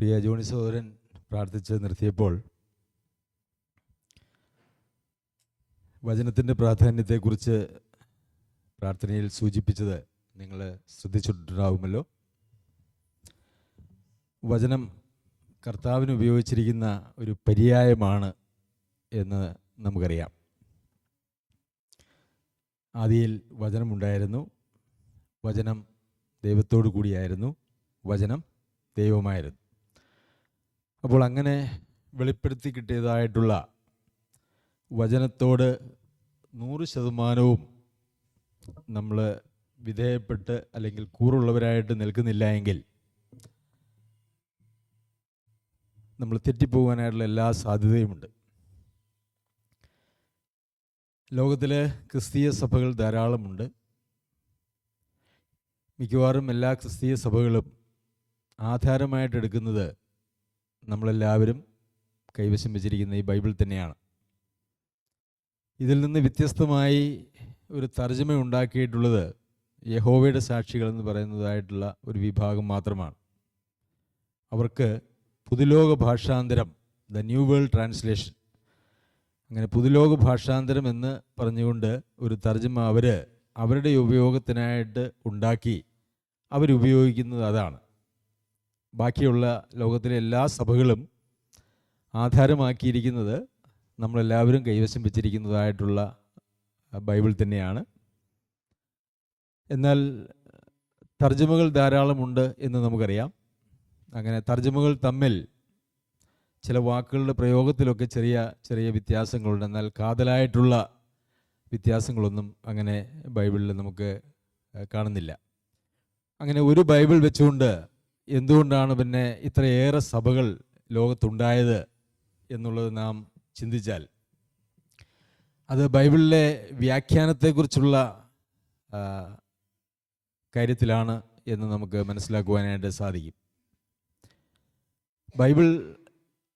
പ്രിയ Johnny സഹോദരൻ പ്രാർത്ഥിച്ച് നിർത്തിയപ്പോൾ വചനത്തിൻ്റെ പ്രാധാന്യത്തെക്കുറിച്ച് പ്രാർത്ഥനയിൽ സൂചിപ്പിച്ചത് നിങ്ങൾ ശ്രദ്ധിച്ചിട്ടുണ്ടാവുമല്ലോ. വചനം കർത്താവിന് ഉപയോഗിച്ചിരിക്കുന്ന ഒരു പര്യായമാണ് എന്ന് നമുക്കറിയാം. ആദിയിൽ വചനമുണ്ടായിരുന്നു, വചനം ദൈവത്തോടു കൂടിയായിരുന്നു, വചനം ദൈവമായിരുന്നു. അപ്പോൾ അങ്ങനെ വെളിപ്പെടുത്തി കിട്ടിയതായിട്ടുള്ള വചനത്തോട് 100% നമ്മൾ വിധേയപ്പെട്ട് അല്ലെങ്കിൽ കൂറുള്ളവരായിട്ട് നിൽക്കുന്നില്ല എങ്കിൽ നമ്മൾ തെറ്റിപ്പോകാനായിട്ടുള്ള എല്ലാ സാധ്യതയുമുണ്ട്. ലോകത്തിലെ ക്രിസ്തീയ സഭകൾ ധാരാളമുണ്ട്. മിക്കവാറും എല്ലാ ക്രിസ്തീയ സഭകളും ആധാരമായിട്ടെടുക്കുന്നത് നമ്മളെല്ലാവരും കൈവശം വെച്ചിരിക്കുന്ന ഈ ബൈബിൾ തന്നെയാണ്. ഇതിൽ നിന്ന് വ്യത്യസ്തമായി ഒരു തർജ്ജമ ഉണ്ടാക്കിയിട്ടുള്ളത് യഹോവയുടെ സാക്ഷികൾ എന്ന് പറയുന്നതായിട്ടുള്ള ഒരു വിഭാഗം മാത്രമാണ്. അവർക്ക് പുതുലോക ഭാഷാന്തരം, ദ ന്യൂ വേൾഡ് ട്രാൻസ്ലേഷൻ, അങ്ങനെ പുതുലോക ഭാഷാന്തരം എന്ന് പറഞ്ഞുകൊണ്ട് ഒരു തർജ്ജമ അവരുടെ ഉപയോഗത്തിനായിട്ട് ഉണ്ടാക്കി അവരുപയോഗിക്കുന്നത് അതാണ്. ബാക്കിയുള്ള ലോകത്തിലെ എല്ലാ സഭകളും ആധാരമാക്കിയിരിക്കുന്നത് നമ്മളെല്ലാവരും കൈവശം വെച്ചിരിക്കുന്നതായിട്ടുള്ള ബൈബിൾ തന്നെയാണ്. എന്നാൽ തർജ്ജമകൾ ധാരാളമുണ്ട് എന്ന് നമുക്കറിയാം. അങ്ങനെ തർജ്ജമകൾ തമ്മിൽ ചില വാക്കുകളുടെ പ്രയോഗത്തിലൊക്കെ ചെറിയ ചെറിയ വ്യത്യാസങ്ങളുണ്ട്. എന്നാൽ കാതലായിട്ടുള്ള വ്യത്യാസങ്ങളൊന്നും അങ്ങനെ ബൈബിളിൽ നമുക്ക് കാണുന്നില്ല. അങ്ങനെ ഒരു ബൈബിൾ വെച്ചുകൊണ്ട് എന്തുകൊണ്ടാണ് പിന്നെ ഇത്രയേറെ സഭകൾ ലോകത്തുണ്ടായത് എന്നുള്ളത് നാം ചിന്തിച്ചാൽ അത് ബൈബിളിലെ വ്യാഖ്യാനത്തെക്കുറിച്ചുള്ള കാര്യത്തിലാണ് എന്ന് നമുക്ക് മനസ്സിലാക്കുവാനായിട്ട് സാധിക്കും. ബൈബിൾ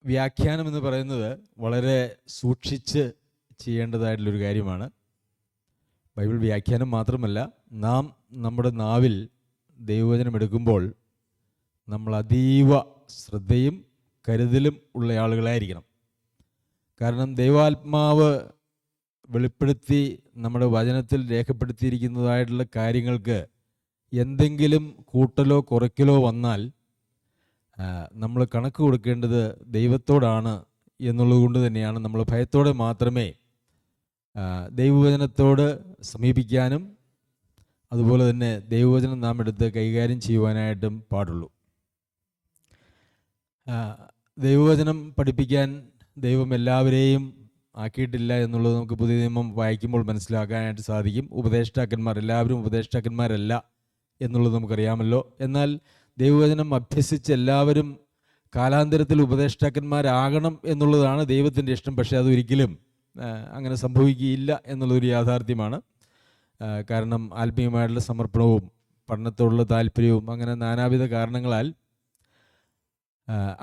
വ്യാഖ്യാനം എന്ന് പറയുന്നത് വളരെ സൂക്ഷിച്ച് ചെയ്യേണ്ടതായിട്ടുള്ളൊരു കാര്യമാണ്. ബൈബിൾ വ്യാഖ്യാനം മാത്രമല്ല, നാം നമ്മുടെ നാവിൽ ദൈവവചനം എടുക്കുമ്പോൾ നമ്മൾ അതീവ ശ്രദ്ധയും കരുതലും ഉള്ള ആളുകളായിരിക്കണം. കാരണം ദൈവാത്മാവ് വെളിപ്പെടുത്തി നമ്മുടെ വചനത്തിൽ രേഖപ്പെടുത്തിയിരിക്കുന്നതായിട്ടുള്ള കാര്യങ്ങൾക്ക് എന്തെങ്കിലും കൂട്ടലോ കുറയ്ക്കലോ വന്നാൽ നമ്മൾ കണക്ക് കൊടുക്കേണ്ടത് ദൈവത്തോടാണ് എന്നുള്ളത് കൊണ്ട് തന്നെയാണ് നമ്മൾ ഭയത്തോടെ മാത്രമേ ദൈവവചനത്തോട് സമീപിക്കാനും അതുപോലെ തന്നെ ദൈവവചനം നാം എടുത്ത് കൈകാര്യം ചെയ്യുവാനായിട്ടും പാടുള്ളൂ. ദൈവവചനം പഠിപ്പിക്കാൻ ദൈവം എല്ലാവരെയും ആക്കിയിട്ടില്ല എന്നുള്ളത് നമുക്ക് പുതിയ നിയമം വായിക്കുമ്പോൾ മനസ്സിലാക്കാനായിട്ട് സാധിക്കും. എല്ലാവരും ഉപദേഷ്ടാക്കന്മാരല്ല എന്നുള്ളത് നമുക്കറിയാമല്ലോ. എന്നാൽ ദൈവവചനം അഭ്യസിച്ച് എല്ലാവരും കാലാന്തരത്തിൽ ഉപദേഷ്ടാക്കന്മാരാകണം എന്നുള്ളതാണ് ദൈവത്തിൻ്റെ ഇഷ്ടം. പക്ഷേ അതൊരിക്കലും അങ്ങനെ സംഭവിക്കുകയില്ല എന്നുള്ളൊരു യാഥാർത്ഥ്യമാണ്. കാരണം ആത്മീയമായിട്ടുള്ള സമർപ്പണവും പഠനത്തോടുള്ള താല്പര്യവും അങ്ങനെ നാനാവിധ കാരണങ്ങളാൽ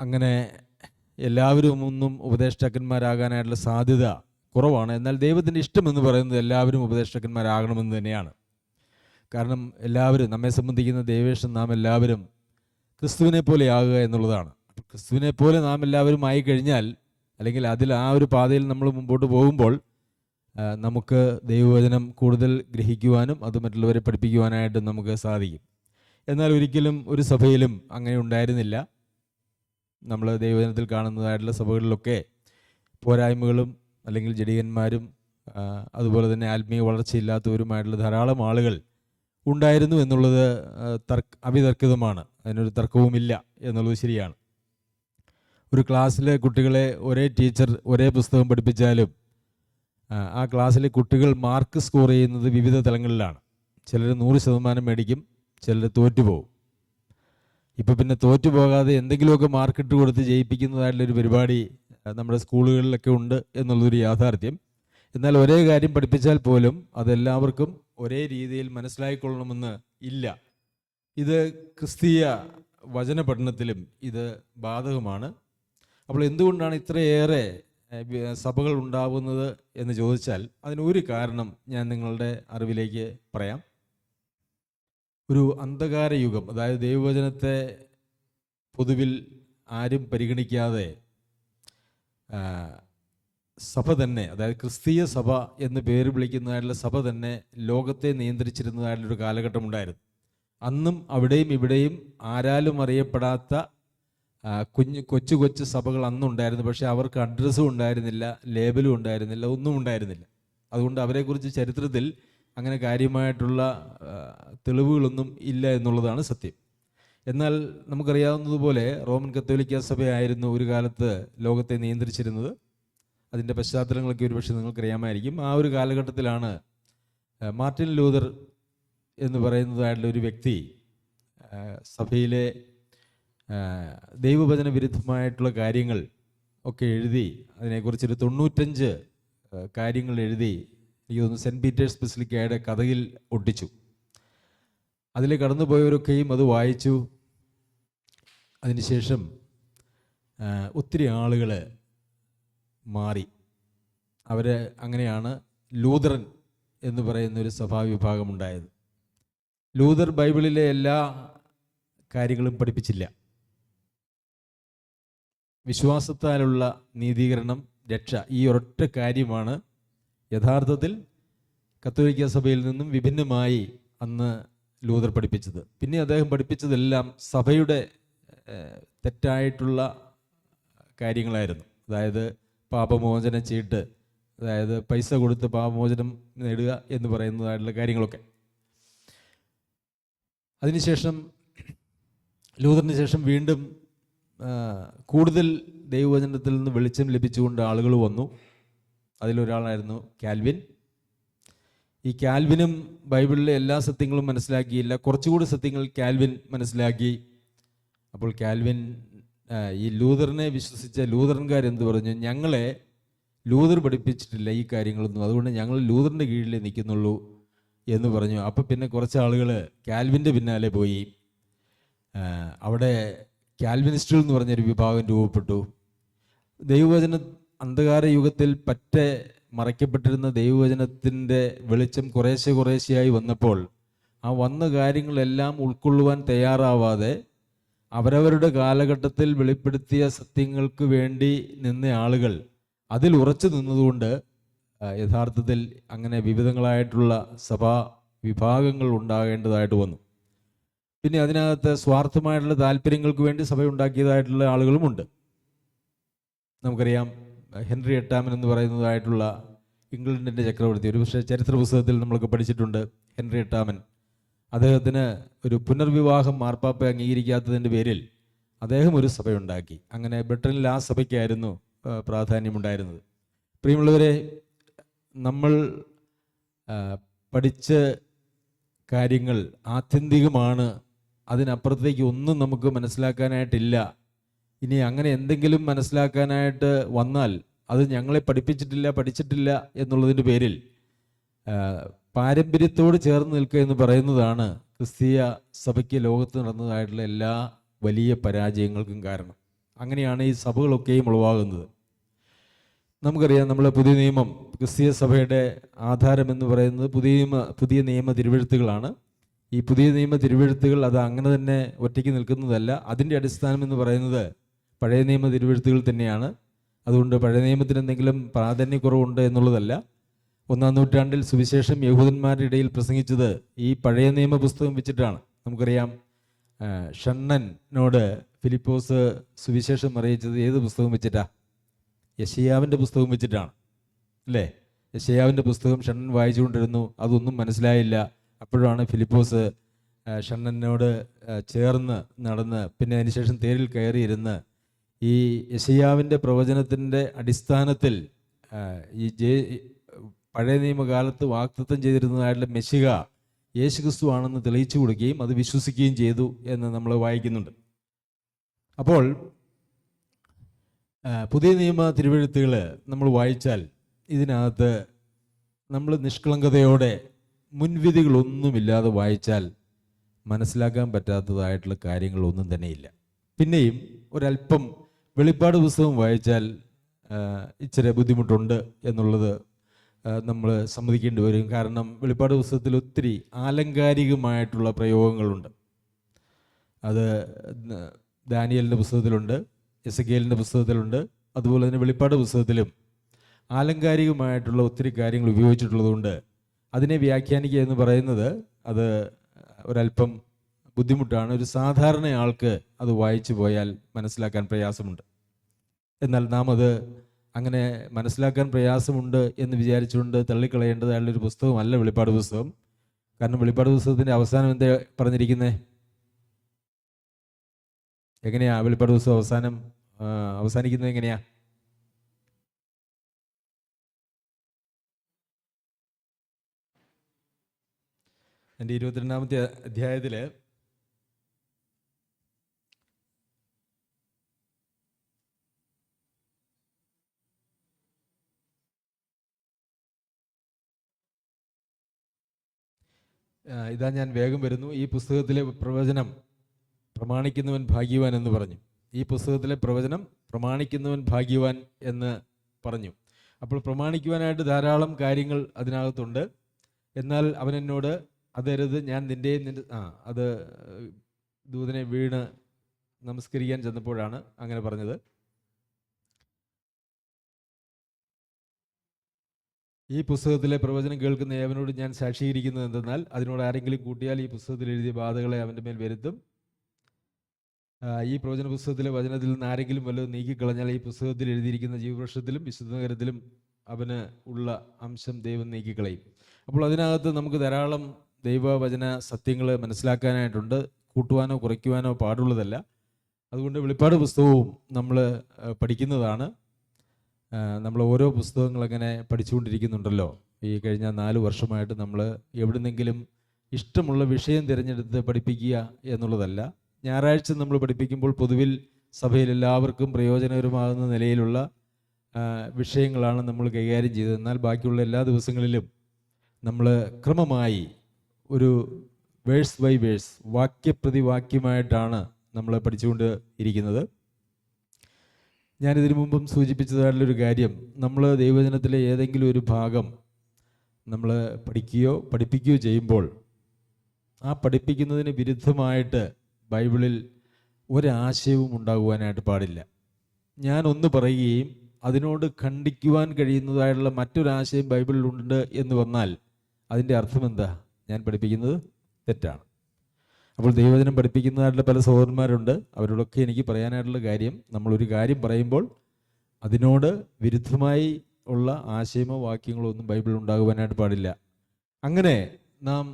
അങ്ങനെ എല്ലാവരും ഒന്നും ഉപദേഷ്ടാക്കന്മാരാകാനായിട്ടുള്ള സാധ്യത കുറവാണ്. എന്നാൽ ദൈവത്തിൻ്റെ ഇഷ്ടം എന്ന് പറയുന്നത് എല്ലാവരും ഉപദേഷ്ടാക്കന്മാരാകണമെന്ന് തന്നെയാണ്. കാരണം എല്ലാവരും, നമ്മെ സംബന്ധിക്കുന്ന ദൈവേഷ്ടം നാം എല്ലാവരും ക്രിസ്തുവിനെ പോലെ ആകുക എന്നുള്ളതാണ്. ക്രിസ്തുവിനെ പോലെ നാം എല്ലാവരും ആയിക്കഴിഞ്ഞാൽ, അല്ലെങ്കിൽ ആ ഒരു പാതയിൽ നമ്മൾ മുമ്പോട്ട് പോകുമ്പോൾ നമുക്ക് ദൈവവചനം കൂടുതൽ ഗ്രഹിക്കുവാനും അത് മറ്റുള്ളവരെ പഠിപ്പിക്കുവാനായിട്ട് നമുക്ക് സാധിക്കും. എന്നാൽ ഒരിക്കലും ഒരു സഭയിലും അങ്ങനെ ഉണ്ടായിരുന്നില്ല. നമ്മൾ ദൈവവചനത്തിൽ കാണുന്നതായിട്ടുള്ള സഭകളിലൊക്കെ പോരായ്മകളും അല്ലെങ്കിൽ ജഡികന്മാരും അതുപോലെ തന്നെ ആത്മീയ വളർച്ചയില്ലാത്തവരുമായിട്ടുള്ള ധാരാളം ആളുകൾ ഉണ്ടായിരുന്നു എന്നുള്ളത് അവിതർക്കിതമാണ്. അതിനൊരു തർക്കവുമില്ല എന്നുള്ളത് ശരിയാണ്. ഒരു ക്ലാസ്സിലെ കുട്ടികളെ ഒരേ ടീച്ചർ ഒരേ പുസ്തകം പഠിപ്പിച്ചാലും ആ ക്ലാസ്സിലെ കുട്ടികൾ മാർക്ക് സ്കോർ ചെയ്യുന്നത് വിവിധ തലങ്ങളിലാണ്. ചിലർ 100% മേടിക്കും, ചിലർ തോറ്റുപോകും. ഇപ്പോൾ പിന്നെ തോറ്റുപോകാതെ എന്തെങ്കിലുമൊക്കെ മാർക്കിട്ട് കൊടുത്ത് ജയിപ്പിക്കുന്നതായിട്ടുള്ളൊരു പരിപാടി നമ്മുടെ സ്കൂളുകളിലൊക്കെ ഉണ്ട് എന്നുള്ളൊരു യാഥാർത്ഥ്യം. എന്നാൽ ഒരേ കാര്യം പഠിപ്പിച്ചാൽ പോലും അതെല്ലാവർക്കും ഒരേ രീതിയിൽ മനസ്സിലായിക്കൊള്ളണമെന്ന് ഇല്ല. ഇത് ക്രിസ്തീയ വചന പഠനത്തിലും ഇത് ബാധകമാണ്. അപ്പോൾ എന്തുകൊണ്ടാണ് ഇത്രയേറെ സഭകൾ ഉണ്ടാവുന്നത് എന്ന് ചോദിച്ചാൽ അതിനൊരു കാരണം ഞാൻ നിങ്ങളുടെ അറിവിലേക്ക് പറയാം. ഒരു അന്ധകാര യുഗം, അതായത് ദൈവവചനത്തെ പൊതുവിൽ ആരും പരിഗണിക്കാതെ സഭ തന്നെ, അതായത് ക്രിസ്തീയ സഭ എന്ന് പേര് വിളിക്കുന്നതായിട്ടുള്ള സഭ തന്നെ ലോകത്തെ നിയന്ത്രിച്ചിരുന്നതായിട്ടുള്ളൊരു കാലഘട്ടമുണ്ടായിരുന്നു. അന്നും അവിടെയും ഇവിടെയും ആരാലും അറിയപ്പെടാത്ത കൊച്ചു കൊച്ചു സഭകൾ അന്നുണ്ടായിരുന്നു. പക്ഷേ അവർക്ക് അഡ്രസ്സും ഉണ്ടായിരുന്നില്ല, ലേബലും ഉണ്ടായിരുന്നില്ല, ഒന്നും ഉണ്ടായിരുന്നില്ല. അതുകൊണ്ട് അവരെക്കുറിച്ച് ചരിത്രത്തിൽ അങ്ങനെ കാര്യമായിട്ടുള്ള തെളിവുകളൊന്നും ഇല്ല എന്നുള്ളതാണ് സത്യം. എന്നാൽ നമുക്കറിയാവുന്നതുപോലെ റോമൻ കത്തോലിക്ക സഭയായിരുന്നു ഒരു കാലത്ത് ലോകത്തെ നിയന്ത്രിച്ചിരുന്നത്. അതിൻ്റെ പശ്ചാത്തലങ്ങളൊക്കെ ഒരുപക്ഷെ നിങ്ങൾക്കറിയാമായിരിക്കും. ആ ഒരു കാലഘട്ടത്തിലാണ് മാർട്ടിൻ ലൂതർ എന്ന് പറയുന്നതായിട്ടുള്ള ഒരു വ്യക്തി സഭയിലെ ദൈവവചന വിരുദ്ധമായിട്ടുള്ള കാര്യങ്ങൾ ഒക്കെ എഴുതി, അതിനെക്കുറിച്ചൊരു 95 കാര്യങ്ങൾ എഴുതി, എനിക്ക് തോന്നുന്നു സെൻറ്റ് പീറ്റേഴ്സ് ബസിലിക്കയുടെ കഥയിൽ ഒട്ടിച്ചു. അതിൽ കടന്നുപോയവരൊക്കെയും അത് വായിച്ചു. അതിനുശേഷം ഒത്തിരി ആളുകൾ മാറി. അങ്ങനെയാണ് ലൂതറൻ എന്ന് പറയുന്ന ഒരു സഭാവിഭാഗമുണ്ടായത്. ലൂതർ ബൈബിളിലെ എല്ലാ കാര്യങ്ങളും പഠിപ്പിച്ചില്ല. വിശ്വാസത്താലുള്ള നീതീകരണം, രക്ഷ, ഈ ഒരൊറ്റ കാര്യമാണ് യഥാർത്ഥത്തിൽ കത്തോലിക്ക സഭയിൽ നിന്നും വിഭിന്നമായി അന്ന് ലൂതർ പഠിപ്പിച്ചത്. പിന്നെ അദ്ദേഹം പഠിപ്പിച്ചതെല്ലാം സഭയുടെ തെറ്റായിട്ടുള്ള കാര്യങ്ങളായിരുന്നു. അതായത് പാപമോചന ചീട്ട്, അതായത് പൈസ കൊടുത്ത് പാപമോചനം നേടുക എന്ന് പറയുന്നതായിട്ടുള്ള കാര്യങ്ങളൊക്കെ. അതിനുശേഷം ലൂതറിന് ശേഷം വീണ്ടും കൂടുതൽ ദൈവവചനത്തിൽ നിന്ന് വെളിച്ചം ലഭിച്ചുകൊണ്ട് ആളുകൾ വന്നു. അതിലൊരാളായിരുന്നു കാൽവിൻ. ഈ കാൽവിനും ബൈബിളിലെ എല്ലാ സത്യങ്ങളും മനസ്സിലാക്കിയില്ല. കുറച്ചുകൂടി സത്യങ്ങൾ കാൽവിൻ മനസ്സിലാക്കി. അപ്പോൾ കാൽവിൻ ഈ ലൂതറിനെ വിശ്വസിച്ച ലൂതറൻകാരെന്ത് പറഞ്ഞു? ഞങ്ങളെ ലൂതർ പഠിപ്പിച്ചിട്ടില്ല ഈ കാര്യങ്ങളൊന്നും, അതുകൊണ്ട് ഞങ്ങൾ ലൂതറിൻ്റെ കീഴിലേ നിൽക്കുന്നുള്ളൂ എന്ന് പറഞ്ഞു. അപ്പോൾ പിന്നെ കുറച്ച് ആളുകൾ കാൽവിൻ്റെ പിന്നാലെ പോയി. അവിടെ കാൽവിനിസ്റ്റുകൾ എന്ന് പറഞ്ഞൊരു വിഭാഗം രൂപപ്പെട്ടു. ദൈവവചന അന്ധകാര യുഗത്തിൽ പറ്റെ മറയ്ക്കപ്പെട്ടിരുന്ന ദൈവവചനത്തിൻ്റെ വെളിച്ചം കുറേശ്ശെയായി വന്നപ്പോൾ ആ വന്ന കാര്യങ്ങളെല്ലാം ഉൾക്കൊള്ളുവാൻ തയ്യാറാവാതെ അവരവരുടെ കാലഘട്ടത്തിൽ വെളിപ്പെടുത്തിയ സത്യങ്ങൾക്ക് വേണ്ടി നിന്ന ആളുകൾ അതിൽ ഉറച്ചു നിന്നതുകൊണ്ട് യഥാർത്ഥത്തിൽ അങ്ങനെ വിവിധങ്ങളായിട്ടുള്ള സഭാ വിഭാഗങ്ങൾ ഉണ്ടാകേണ്ടതായിട്ട് വന്നു. പിന്നെ അതിനകത്ത് സ്വാർത്ഥമായിട്ടുള്ള താല്പര്യങ്ങൾക്ക് വേണ്ടി സഭ ഉണ്ടാക്കിയതായിട്ടുള്ള ആളുകളുമുണ്ട്. നമുക്കറിയാം, ഹെൻറി എട്ടാമൻ എന്ന് പറയുന്നതായിട്ടുള്ള ഇംഗ്ലണ്ടിൻ്റെ ചക്രവർത്തി, ഒരു പക്ഷേ ചരിത്ര പുസ്തകത്തിൽ നമ്മളൊക്കെ പഠിച്ചിട്ടുണ്ട്. ഹെൻറി എട്ടാമൻ, അദ്ദേഹത്തിന് ഒരു പുനർവിവാഹം മാർപ്പാപ്പ അംഗീകരിക്കാത്തതിൻ്റെ പേരിൽ അദ്ദേഹം ഒരു സഭയുണ്ടാക്കി. അങ്ങനെ ബ്രിട്ടനിൽ ആ സഭയ്ക്കായിരുന്നു പ്രാധാന്യമുണ്ടായിരുന്നത്. പ്രിയമുള്ളവരെ, നമ്മൾ പഠിച്ച കാര്യങ്ങൾ ആത്യന്തികമാണ്. അതിനപ്പുറത്തേക്ക് ഒന്നും നമുക്ക് മനസ്സിലാക്കാനായിട്ടില്ല. ഇനി അങ്ങനെ എന്തെങ്കിലും മനസ്സിലാക്കാനായിട്ട് വന്നാൽ അത് ഞങ്ങളെ പഠിച്ചിട്ടില്ല എന്നുള്ളതിൻ്റെ പേരിൽ പാരമ്പര്യത്തോട് ചേർന്ന് നിൽക്കുക എന്ന് പറയുന്നതാണ് ക്രിസ്തീയ സഭയ്ക്ക് ലോകത്ത് നടന്നതായിട്ടുള്ള എല്ലാ വലിയ പരാജയങ്ങൾക്കും കാരണം. അങ്ങനെയാണ് ഈ സഭകളൊക്കെയും ഉളവാകുന്നത്. നമുക്കറിയാം, നമ്മളെ പുതിയ നിയമം, ക്രിസ്തീയ സഭയുടെ ആധാരം എന്ന് പറയുന്നത് പുതിയ നിയമ തിരുവെഴുത്തുകളാണ്. ഈ പുതിയ നിയമ തിരുവെഴുത്തുകൾ അത് അങ്ങനെ തന്നെ ഒറ്റയ്ക്ക് നിൽക്കുന്നതല്ല. അതിൻ്റെ അടിസ്ഥാനം എന്ന് പറയുന്നത് പഴയ നിയമ തിരുവെഴുത്തുകൾ തന്നെയാണ്. അതുകൊണ്ട് പഴയ നിയമത്തിന് എന്തെങ്കിലും പ്രാധാന്യക്കുറവുണ്ട് എന്നുള്ളതല്ല. 1-ാം നൂറ്റാണ്ടിൽ സുവിശേഷം യഹൂദന്മാരുടെ ഇടയിൽ പ്രസംഗിച്ചത് ഈ പഴയ നിയമ പുസ്തകം വെച്ചിട്ടാണ്. നമുക്കറിയാം, ഷണ്ണനോട് ഫിലിപ്പോസ് സുവിശേഷം അറിയിച്ചത് ഏത് പുസ്തകം വെച്ചിട്ടാ? യെശയ്യാവിൻ്റെ പുസ്തകം വെച്ചിട്ടാണ്, അല്ലേ? യെശയ്യാവിൻ്റെ പുസ്തകം ഷണ്ണൻ വായിച്ചുകൊണ്ടിരുന്നു. അതൊന്നും മനസ്സിലായില്ല. അപ്പോഴാണ് ഫിലിപ്പോസ് ഷണ്ണനോട് ചേർന്ന് നടന്ന് പിന്നെ അതിനുശേഷം തേരിൽ കയറിയിരുന്ന് ഈ യെശയ്യാവിൻ്റെ പ്രവചനത്തിൻ്റെ അടിസ്ഥാനത്തിൽ ഈ പഴയ നിയമകാലത്ത് വാഗ്ദത്തം ചെയ്തിരുന്നതായിട്ടുള്ള മെശിഹ യേശുക്രിസ്തു ആണെന്ന് തെളിയിച്ചു കൊടുക്കുകയും അത് വിശ്വസിക്കുകയും ചെയ്തു എന്ന് നമ്മൾ വായിക്കുന്നുണ്ട്. അപ്പോൾ പുതിയ നിയമ തിരുവെഴുത്തുകൾ നമ്മൾ വായിച്ചാൽ ഇതിനകത്ത് നമ്മൾ നിഷ്കളങ്കതയോടെ മുൻവിധികളൊന്നുമില്ലാതെ വായിച്ചാൽ മനസ്സിലാക്കാൻ പറ്റാത്തതായിട്ടുള്ള കാര്യങ്ങളൊന്നും തന്നെയില്ല. പിന്നെയും ഒരല്പം വെളിപ്പാട് പുസ്തകം വായിച്ചാൽ ഇച്ചിരി ബുദ്ധിമുട്ടുണ്ട് എന്നുള്ളത് നമ്മൾ സമ്മതിക്കേണ്ടി വരും. കാരണം വെളിപ്പാട് പുസ്തകത്തിൽ ഒത്തിരി ആലങ്കാരികമായിട്ടുള്ള പ്രയോഗങ്ങളുണ്ട്. അത് ദാനിയേലിൻ്റെ പുസ്തകത്തിലുണ്ട്, എസെക്കിയേലിൻ്റെ പുസ്തകത്തിലുണ്ട്. അതുപോലെ തന്നെ വെളിപ്പാട് പുസ്തകത്തിലും ആലങ്കാരികമായിട്ടുള്ള ഒത്തിരി കാര്യങ്ങൾ ഉപയോഗിച്ചിട്ടുള്ളതുകൊണ്ട് അതിനെ വ്യാഖ്യാനിക്കുക എന്ന് പറയുന്നത് അത് ഒരല്പം ബുദ്ധിമുട്ടാണ്. ഒരു സാധാരണ ആൾക്ക് അത് വായിച്ചു പോയാൽ മനസ്സിലാക്കാൻ പ്രയാസമുണ്ട്. എന്നാൽ നാം അത് അങ്ങനെ മനസ്സിലാക്കാൻ പ്രയാസമുണ്ട് എന്ന് വിചാരിച്ചുകൊണ്ട് തള്ളിക്കളയേണ്ടതായുള്ളൊരു പുസ്തകമല്ല വെളിപ്പാട് പുസ്തകം. കാരണം വെളിപ്പാട് പുസ്തകത്തിൻ്റെ അവസാനം എന്താ പറഞ്ഞിരിക്കുന്നത്? എങ്ങനെയാ വെളിപ്പാട് പുസ്തകം അവസാനിക്കുന്നത് എങ്ങനെയാ? എൻ്റെ 22-ാമത്തെ അധ്യായത്തിൽ ഇതാ ഞാൻ വേഗം വരുന്നു, ഈ പുസ്തകത്തിലെ പ്രവചനം പ്രമാണിക്കുന്നവൻ ഭാഗ്യവാൻ എന്ന് പറഞ്ഞു. ഈ പുസ്തകത്തിലെ പ്രവചനം പ്രമാണിക്കുന്നവൻ ഭാഗ്യവാൻ എന്ന് പറഞ്ഞു. അപ്പോൾ പ്രമാണിക്കുവാനായിട്ട് ധാരാളം കാര്യങ്ങൾ അതിനകത്തുണ്ട്. എന്നാൽ അവൻ എന്നോട് അതരുത്, ഞാൻ നിൻ്റെയും അത് ദൂതനെ വീണ് നമസ്കരിക്കാൻ ചെന്നപ്പോഴാണ് അങ്ങനെ പറഞ്ഞത്. ഈ പുസ്തകത്തിലെ പ്രവചനം കേൾക്കുന്ന ഏവനോട് ഞാൻ സാക്ഷീകരിക്കുന്നത് എന്തെന്നാൽ അതിനോട് ആരെങ്കിലും കൂട്ടിയാൽ ഈ പുസ്തകത്തിൽ എഴുതിയ ബാധകളെ അവൻ്റെ മേൽ വരുത്തും. ഈ പ്രവചന പുസ്തകത്തിലെ വചനത്തിൽ നിന്ന് ആരെങ്കിലും വല്ലതും നീക്കിക്കളഞ്ഞാൽ ഈ പുസ്തകത്തിൽ എഴുതിയിരിക്കുന്ന ജീവവൃക്ഷത്തിലും വിശുദ്ധ നഗരത്തിലും അവന് ഉള്ള അംശം ദൈവം നീക്കിക്കളയും. അപ്പോൾ അതിനകത്ത് നമുക്ക് ധാരാളം ദൈവവചന സത്യങ്ങൾ മനസ്സിലാക്കാനായിട്ടുണ്ട്. കൂട്ടുവാനോ കുറയ്ക്കുവാനോ പാടുള്ളതല്ല. അതുകൊണ്ട് വെളിപ്പാട് പുസ്തകവും നമ്മൾ പഠിക്കുന്നതാണ്. നമ്മൾ ഓരോ പുസ്തകങ്ങളങ്ങനെ പഠിച്ചുകൊണ്ടിരിക്കുന്നുണ്ടല്ലോ. ഈ കഴിഞ്ഞ 4 വർഷമായിട്ട് നമ്മൾ എവിടുന്നെങ്കിലും ഇഷ്ടമുള്ള വിഷയം തിരഞ്ഞെടുത്ത് പഠിപ്പിക്കുക എന്നുള്ളതല്ല. ഞായറാഴ്ച നമ്മൾ പഠിപ്പിക്കുമ്പോൾ പൊതുവിൽ സഭയിൽ എല്ലാവർക്കും പ്രയോജനകരമാകുന്ന നിലയിലുള്ള വിഷയങ്ങളാണ് നമ്മൾ കൈകാര്യം ചെയ്തത്. എന്നാൽ ബാക്കിയുള്ള എല്ലാ ദിവസങ്ങളിലും നമ്മൾ ക്രമമായി ഒരു വേഴ്സ് ബൈ വേഴ്സ്, വാക്യപ്രതിവാക്യമായിട്ടാണ് നമ്മൾ പഠിച്ചുകൊണ്ട് ഇരിക്കുന്നത്. ഞാനിതിനു മുമ്പും സൂചിപ്പിച്ചതായിട്ടുള്ളൊരു കാര്യം, നമ്മൾ ദൈവവചനത്തിലെ ഏതെങ്കിലും ഒരു ഭാഗം നമ്മൾ പഠിപ്പിക്കുകയോ ചെയ്യുമ്പോൾ ആ പഠിപ്പിക്കുന്നതിന് വിരുദ്ധമായിട്ട് ബൈബിളിൽ ഒരാശയവും ഉണ്ടാകുവാനായിട്ട് പാടില്ല. ഞാൻ ഒന്ന് പറയുകയും അതിനോട് ഖണ്ഡിക്കുവാൻ കഴിയുന്നതായിട്ടുള്ള മറ്റൊരാശയം ബൈബിളിലുണ്ട് എന്ന് വന്നാൽ അതിൻ്റെ അർത്ഥം എന്താ? ഞാൻ പഠിപ്പിക്കുന്നത് തെറ്റാണ്. അപ്പോൾ ദൈവവചനം പഠിപ്പിക്കുന്നതായിട്ടുള്ള പല സഹോദരന്മാരുണ്ട്. അവരോടൊക്കെ എനിക്ക് പറയാനായിട്ടുള്ള കാര്യം, നമ്മളൊരു കാര്യം പറയുമ്പോൾ അതിനോട് വിരുദ്ധമായി ഉള്ള ആശയമോ വാക്യങ്ങളോ ഒന്നും ബൈബിളിൽ ഉണ്ടാകുവാനായിട്ട് പാടില്ല. അങ്ങനെ നാം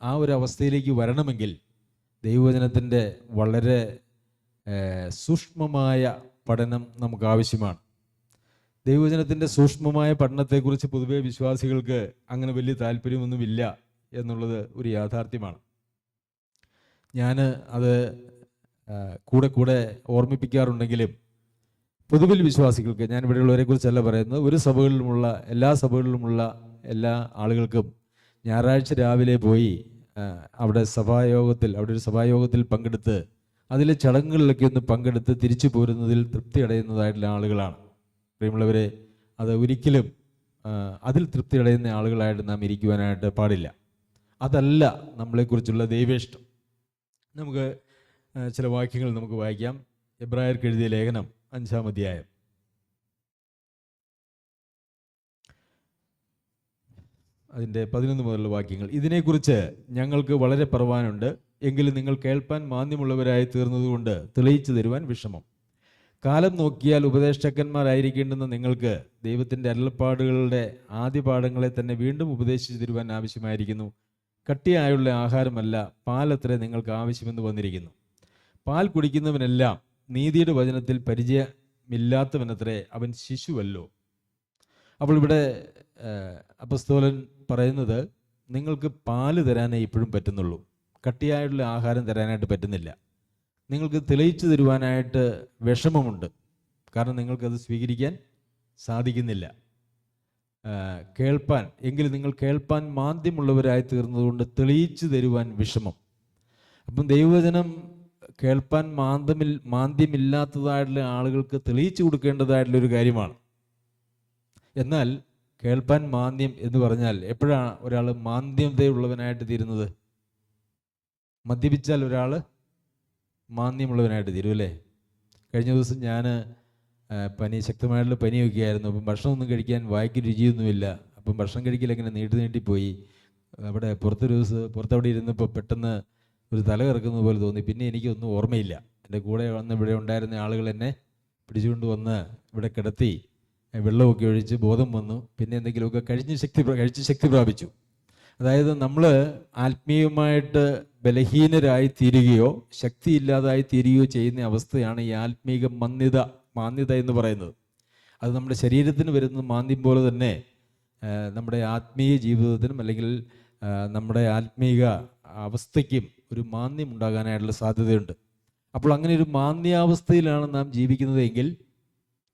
ആ ഒരു അവസ്ഥയിലേക്ക് വരണമെങ്കിൽ ദൈവവചനത്തിൻ്റെ വളരെ സൂക്ഷ്മമായ പഠനം നമുക്ക് ആവശ്യമാണ്. ദൈവവചനത്തിൻ്റെ സൂക്ഷ്മമായ പഠനത്തെക്കുറിച്ച് പൊതുവെ വിശ്വാസികൾക്ക് അങ്ങനെ വലിയ താല്പര്യമൊന്നുമില്ല എന്നുള്ളത് ഒരു യാഥാർത്ഥ്യമാണ്. ഞാൻ അത് കൂടെ ഓർമ്മിപ്പിക്കാറുണ്ടെങ്കിലും പൊതുവിൽ വിശ്വാസികൾക്ക്, ഞാൻ ഇവിടെയുള്ളവരെ കുറിച്ചല്ല പറയുന്നത്, എല്ലാ സഭകളിലുമുള്ള എല്ലാ ആളുകൾക്കും ഞായറാഴ്ച രാവിലെ പോയി അവിടെ ഒരു സഭായോഗത്തിൽ പങ്കെടുത്ത് അതിലെ ചടങ്ങുകളിലൊക്കെ ഒന്ന് പങ്കെടുത്ത് തിരിച്ചു പോരുന്നതിൽ തൃപ്തി അടയുന്നതായിട്ടുള്ള ആളുകളാണ്. പ്രിയമുള്ളവരെ, അത് ഒരിക്കലും അതിൽ തൃപ്തി അടയുന്ന ആളുകളായിട്ട് നാം ഇരിക്കുവാനായിട്ട് പാടില്ല. അതല്ല നമ്മളെക്കുറിച്ചുള്ള ദൈവേഷ്ടം. നമുക്ക് ചില വാക്യങ്ങൾ നമുക്ക് വായിക്കാം. എബ്രായർക്ക് എഴുതിയ ലേഖനം 5-ാം അധ്യായം. അതിൻ്റെ 11 മുതലുള്ള വാക്യങ്ങൾ. ഇതിനെക്കുറിച്ച് ഞങ്ങൾക്ക് വളരെ പറവാനുണ്ട്, എങ്കിലും നിങ്ങൾ കേൾപ്പാൻ മാന്യമുള്ളവരായി തീർന്നതുകൊണ്ട് തെളിയിച്ചു തരുവാൻ വിഷമം. കാലം നോക്കിയാൽ ഉപദേഷ്ടാക്കന്മാരായിരിക്കേണ്ടുന്ന നിങ്ങൾക്ക് ദൈവത്തിൻ്റെ അരുളപ്പാടുകളുടെ ആദ്യ പാഠങ്ങളെ തന്നെ വീണ്ടും ഉപദേശിച്ചു തരുവാൻ ആവശ്യമായിരിക്കുന്നു. കട്ടിയായുള്ള ആഹാരമല്ല, പാലത്രേ നിങ്ങൾക്ക് ആവശ്യമെന്ന് വന്നിരിക്കുന്നു. പാൽ കുടിക്കുന്നവനെല്ലാം നീതിയുടെ വചനത്തിൽ പരിചയമില്ലാത്തവനത്രേ, അവൻ ശിശുവല്ലോ. അപ്പോൾ ഇവിടെ അപ്പസ്തോലൻ പറയുന്നത്, നിങ്ങൾക്ക് പാല് തരാനേ ഇപ്പോഴും പറ്റുന്നുള്ളൂ, കട്ടിയായുള്ള ആഹാരം തരാനായിട്ട് പറ്റുന്നില്ല. നിങ്ങൾക്ക് തെളിയിച്ചു തരുവാനായിട്ട് വിഷമമുണ്ട്, കാരണം നിങ്ങൾക്കത് സ്വീകരിക്കാൻ സാധിക്കുന്നില്ല. എങ്കിലും നിങ്ങൾ കേൾപ്പാൻ മാന്ദ്യമുള്ളവരായി തീർന്നതുകൊണ്ട് തെളിയിച്ചു തരുവാൻ വിഷമം. അപ്പം ദൈവവചനം കേൾപ്പാൻ മാന്ദ്യമില്ലാത്തതായിട്ടുള്ള ആളുകൾക്ക് തെളിയിച്ചു കൊടുക്കേണ്ടതായിട്ടുള്ളൊരു കാര്യമാണ്. എന്നാൽ കേൾപ്പാൻ മാന്ദ്യം എന്ന് പറഞ്ഞാൽ എപ്പോഴാണ് ഒരാൾ മാന്ദ്യതയുള്ളവനായിട്ട് തീരുന്നത്? മദ്യപിച്ചാൽ ഒരാൾ മാന്ദ്യമുള്ളവനായിട്ട് തീരും, അല്ലേ? കഴിഞ്ഞ ദിവസം ഞാൻ ശക്തമായിട്ടുള്ള പനിയൊക്കെ ആയിരുന്നു. അപ്പം ഭക്ഷണമൊന്നും കഴിക്കാൻ വായ്ക്ക് രുചിയൊന്നുമില്ല. അപ്പം ഭക്ഷണം കഴിക്കലെങ്ങനെ നീട്ടിപ്പോയി. അവിടെ പുറത്തവിടെ ഇരുന്നപ്പോൾ പെട്ടെന്ന് ഒരു തല കറക്കുന്നത് പോലെ തോന്നി. പിന്നെ എനിക്കൊന്നും ഓർമ്മയില്ല. എൻ്റെ കൂടെ ഇവിടെ ഉണ്ടായിരുന്ന ആളുകൾ എന്നെ പിടിച്ചുകൊണ്ട് വന്ന് ഇവിടെ കിടത്തി വെള്ളമൊക്കെ ഒഴിച്ച് ബോധം വന്നു. പിന്നെ എന്തെങ്കിലുമൊക്കെ കഴിച്ച് ശക്തി പ്രാപിച്ചു. അതായത് നമ്മൾ ആത്മീയമായിട്ട് ബലഹീനരായി തീരുകയോ ശക്തിയില്ലാതായി തീരുകയോ ചെയ്യുന്ന അവസ്ഥയാണ് ഈ ആത്മീക മാന്യത എന്ന് പറയുന്നത്. അത് നമ്മുടെ ശരീരത്തിന് വരുന്ന മാന്ദ്യം പോലെ തന്നെ നമ്മുടെ ആത്മീയ ജീവിതത്തിനും അല്ലെങ്കിൽ നമ്മുടെ ആത്മീക അവസ്ഥയ്ക്കും ഒരു മാന്ദ്യം ഉണ്ടാകാനായിട്ടുള്ള സാധ്യതയുണ്ട്. അപ്പോൾ അങ്ങനെ ഒരു മാന്ദ്യാവസ്ഥയിലാണ് നാം ജീവിക്കുന്നതെങ്കിൽ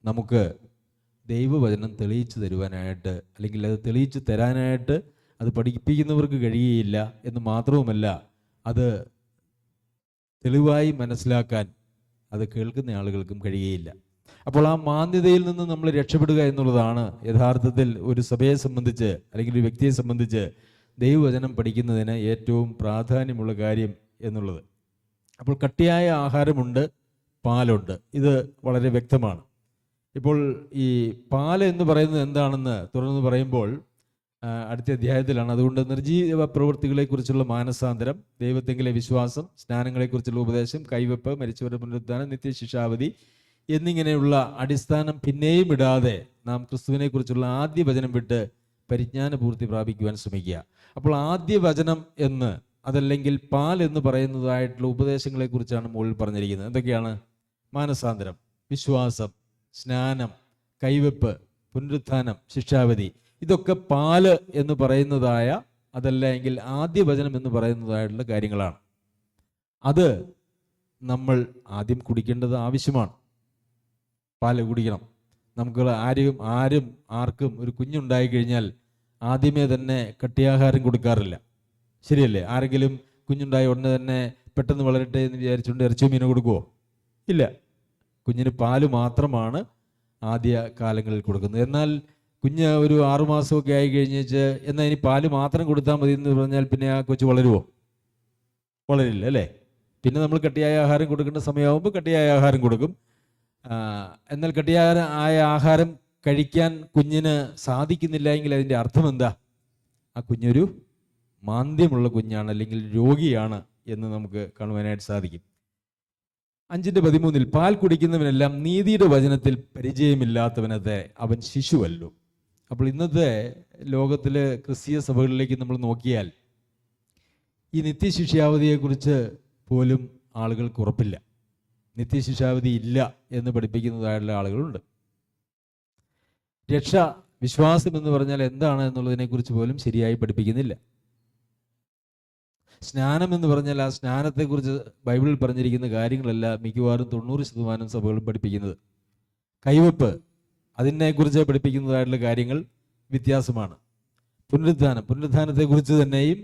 നമുക്ക് ദൈവവചനം തെളിയിച്ചു തരുവാനായിട്ട് അല്ലെങ്കിൽ അത് തെളിയിച്ചു തരാനായിട്ട് അത് പഠിപ്പിക്കുന്നവർക്ക് കഴിയുകയില്ല എന്ന് മാത്രവുമല്ല, അത് തെളിവായി മനസ്സിലാക്കാൻ അത് കേൾക്കുന്ന ആളുകൾക്കും കഴിയുകയില്ല. അപ്പോൾ ആ മാന്യതയിൽ നിന്ന് നമ്മൾ രക്ഷപ്പെടുക എന്നുള്ളതാണ് യഥാർത്ഥത്തിൽ ഒരു സഭയെ സംബന്ധിച്ച് അല്ലെങ്കിൽ ഒരു വ്യക്തിയെ സംബന്ധിച്ച് ദൈവവചനം പഠിക്കുന്നതിന് ഏറ്റവും പ്രാധാന്യമുള്ള കാര്യം എന്നുള്ളത്. അപ്പോൾ കട്ടിയായ ആഹാരമുണ്ട്, പാലുണ്ട്, ഇത് വളരെ വ്യക്തമാണ്. ഇപ്പോൾ ഈ പാല് എന്ന് പറയുന്നത് എന്താണെന്ന് തുടർന്ന് പറയുമ്പോൾ അടുത്ത അധ്യായത്തിലാണ്. അതുകൊണ്ട് നിർജീവ പ്രവൃത്തികളെക്കുറിച്ചുള്ള മാനസാന്തരം, ദൈവത്തെങ്കിലെ വിശ്വാസം, സ്നാനങ്ങളെക്കുറിച്ചുള്ള ഉപദേശം, കൈവെപ്പ്, മരിച്ചവരുടെ പുനരുദ്ധാനം, നിത്യശിക്ഷാവധി എന്നിങ്ങനെയുള്ള അടിസ്ഥാനം പിന്നെയും ഇടാതെ നാം ക്രിസ്തുവിനെ കുറിച്ചുള്ള ആദ്യ വചനം വിട്ട് പരിജ്ഞാന പൂർത്തി പ്രാപിക്കുവാൻ ശ്രമിക്കുക. അപ്പോൾ ആദ്യ വചനം എന്ന് അതല്ലെങ്കിൽ പാൽ എന്ന് പറയുന്നതായിട്ടുള്ള ഉപദേശങ്ങളെക്കുറിച്ചാണ് മുകളിൽ പറഞ്ഞിരിക്കുന്നത്. എന്തൊക്കെയാണ്? മാനസാന്തരം, വിശ്വാസം, സ്നാനം, കൈവെപ്പ്, പുനരുത്ഥാനം, ശിക്ഷാവധി. ഇതൊക്കെ പാല് എന്ന് പറയുന്നതായ അതല്ല എങ്കിൽ ആദ്യ വചനം എന്ന് പറയുന്നതായിട്ടുള്ള കാര്യങ്ങളാണ്. അത് നമ്മൾ ആദ്യം കുടിക്കേണ്ടത് ആവശ്യമാണ്. പാല് കുടിക്കണം. നമുക്ക് ആർക്കും ഒരു കുഞ്ഞുണ്ടായി കഴിഞ്ഞാൽ ആദ്യമേ തന്നെ കട്ടിയാഹാരം കൊടുക്കാറില്ല, ശരിയല്ലേ? ആരെങ്കിലും കുഞ്ഞുണ്ടായ ഉടനെ തന്നെ പെട്ടെന്ന് വളരട്ടെ എന്ന് വിചാരിച്ചുകൊണ്ട് ഇറച്ചിയോ മീനോ കൊടുക്കുമോ? ഇല്ല. കുഞ്ഞിന് പാല് മാത്രമാണ് ആദ്യ കാലങ്ങളിൽ കൊടുക്കുന്നത്. എന്നാൽ കുഞ്ഞ് ഒരു 6 മാസമൊക്കെ ആയി കഴിഞ്ഞേച്ച് എന്നാൽ ഇനി പാല് മാത്രം കൊടുത്താൽ മതി എന്ന് പറഞ്ഞാൽ പിന്നെ ആ കൊച്ചു വളരുമോ? വളരില്ല, അല്ലേ? പിന്നെ നമ്മൾ കട്ടിയായ ആഹാരം കൊടുക്കേണ്ട സമയമാകുമ്പോൾ കട്ടിയായ ആഹാരം കൊടുക്കും. എന്നാൽ കട്ടിയായ ആഹാരം കഴിക്കാൻ കുഞ്ഞിന് സാധിക്കുന്നില്ല എങ്കിൽ അതിൻ്റെ അർത്ഥം എന്താ? ആ കുഞ്ഞൊരു മാന്ദ്യമുള്ള കുഞ്ഞാണ് അല്ലെങ്കിൽ രോഗിയാണ് എന്ന് നമുക്ക് കാണുവാനായിട്ട് സാധിക്കും. 5:13 പാൽ കുടിക്കുന്നവനെല്ലാം നീതിയുടെ വചനത്തിൽ പരിചയമില്ലാത്തവനത്തെ അവൻ ശിശുവല്ലോ. അപ്പോൾ ഇന്നത്തെ ലോകത്തിലെ ക്രിസ്തീയ സഭകളിലേക്ക് നമ്മൾ നോക്കിയാൽ ഈ നിത്യശിക്ഷാവധിയെക്കുറിച്ച് പോലും ആളുകൾക്ക് ഉറപ്പില്ല. നിത്യശിക്ഷാവധി ഇല്ല എന്ന് പഠിപ്പിക്കുന്നതായുള്ള ആളുകളുണ്ട്. രക്ഷ, വിശ്വാസം എന്ന് പറഞ്ഞാൽ എന്താണ് എന്നുള്ളതിനെക്കുറിച്ച് പോലും ശരിയായി പഠിപ്പിക്കുന്നില്ല. സ്നാനം എന്ന് പറഞ്ഞാൽ ആ സ്നാനത്തെക്കുറിച്ച് ബൈബിളിൽ പറഞ്ഞിരിക്കുന്ന കാര്യങ്ങളല്ല മിക്കവാറും 90% സഭകളും പഠിപ്പിക്കുന്നത്. കൈവെപ്പ്, അതിനെക്കുറിച്ച് പഠിപ്പിക്കുന്നതായിട്ടുള്ള കാര്യങ്ങൾ വ്യത്യാസമാണ്. പുനരുദ്ധാനത്തെക്കുറിച്ച് തന്നെയും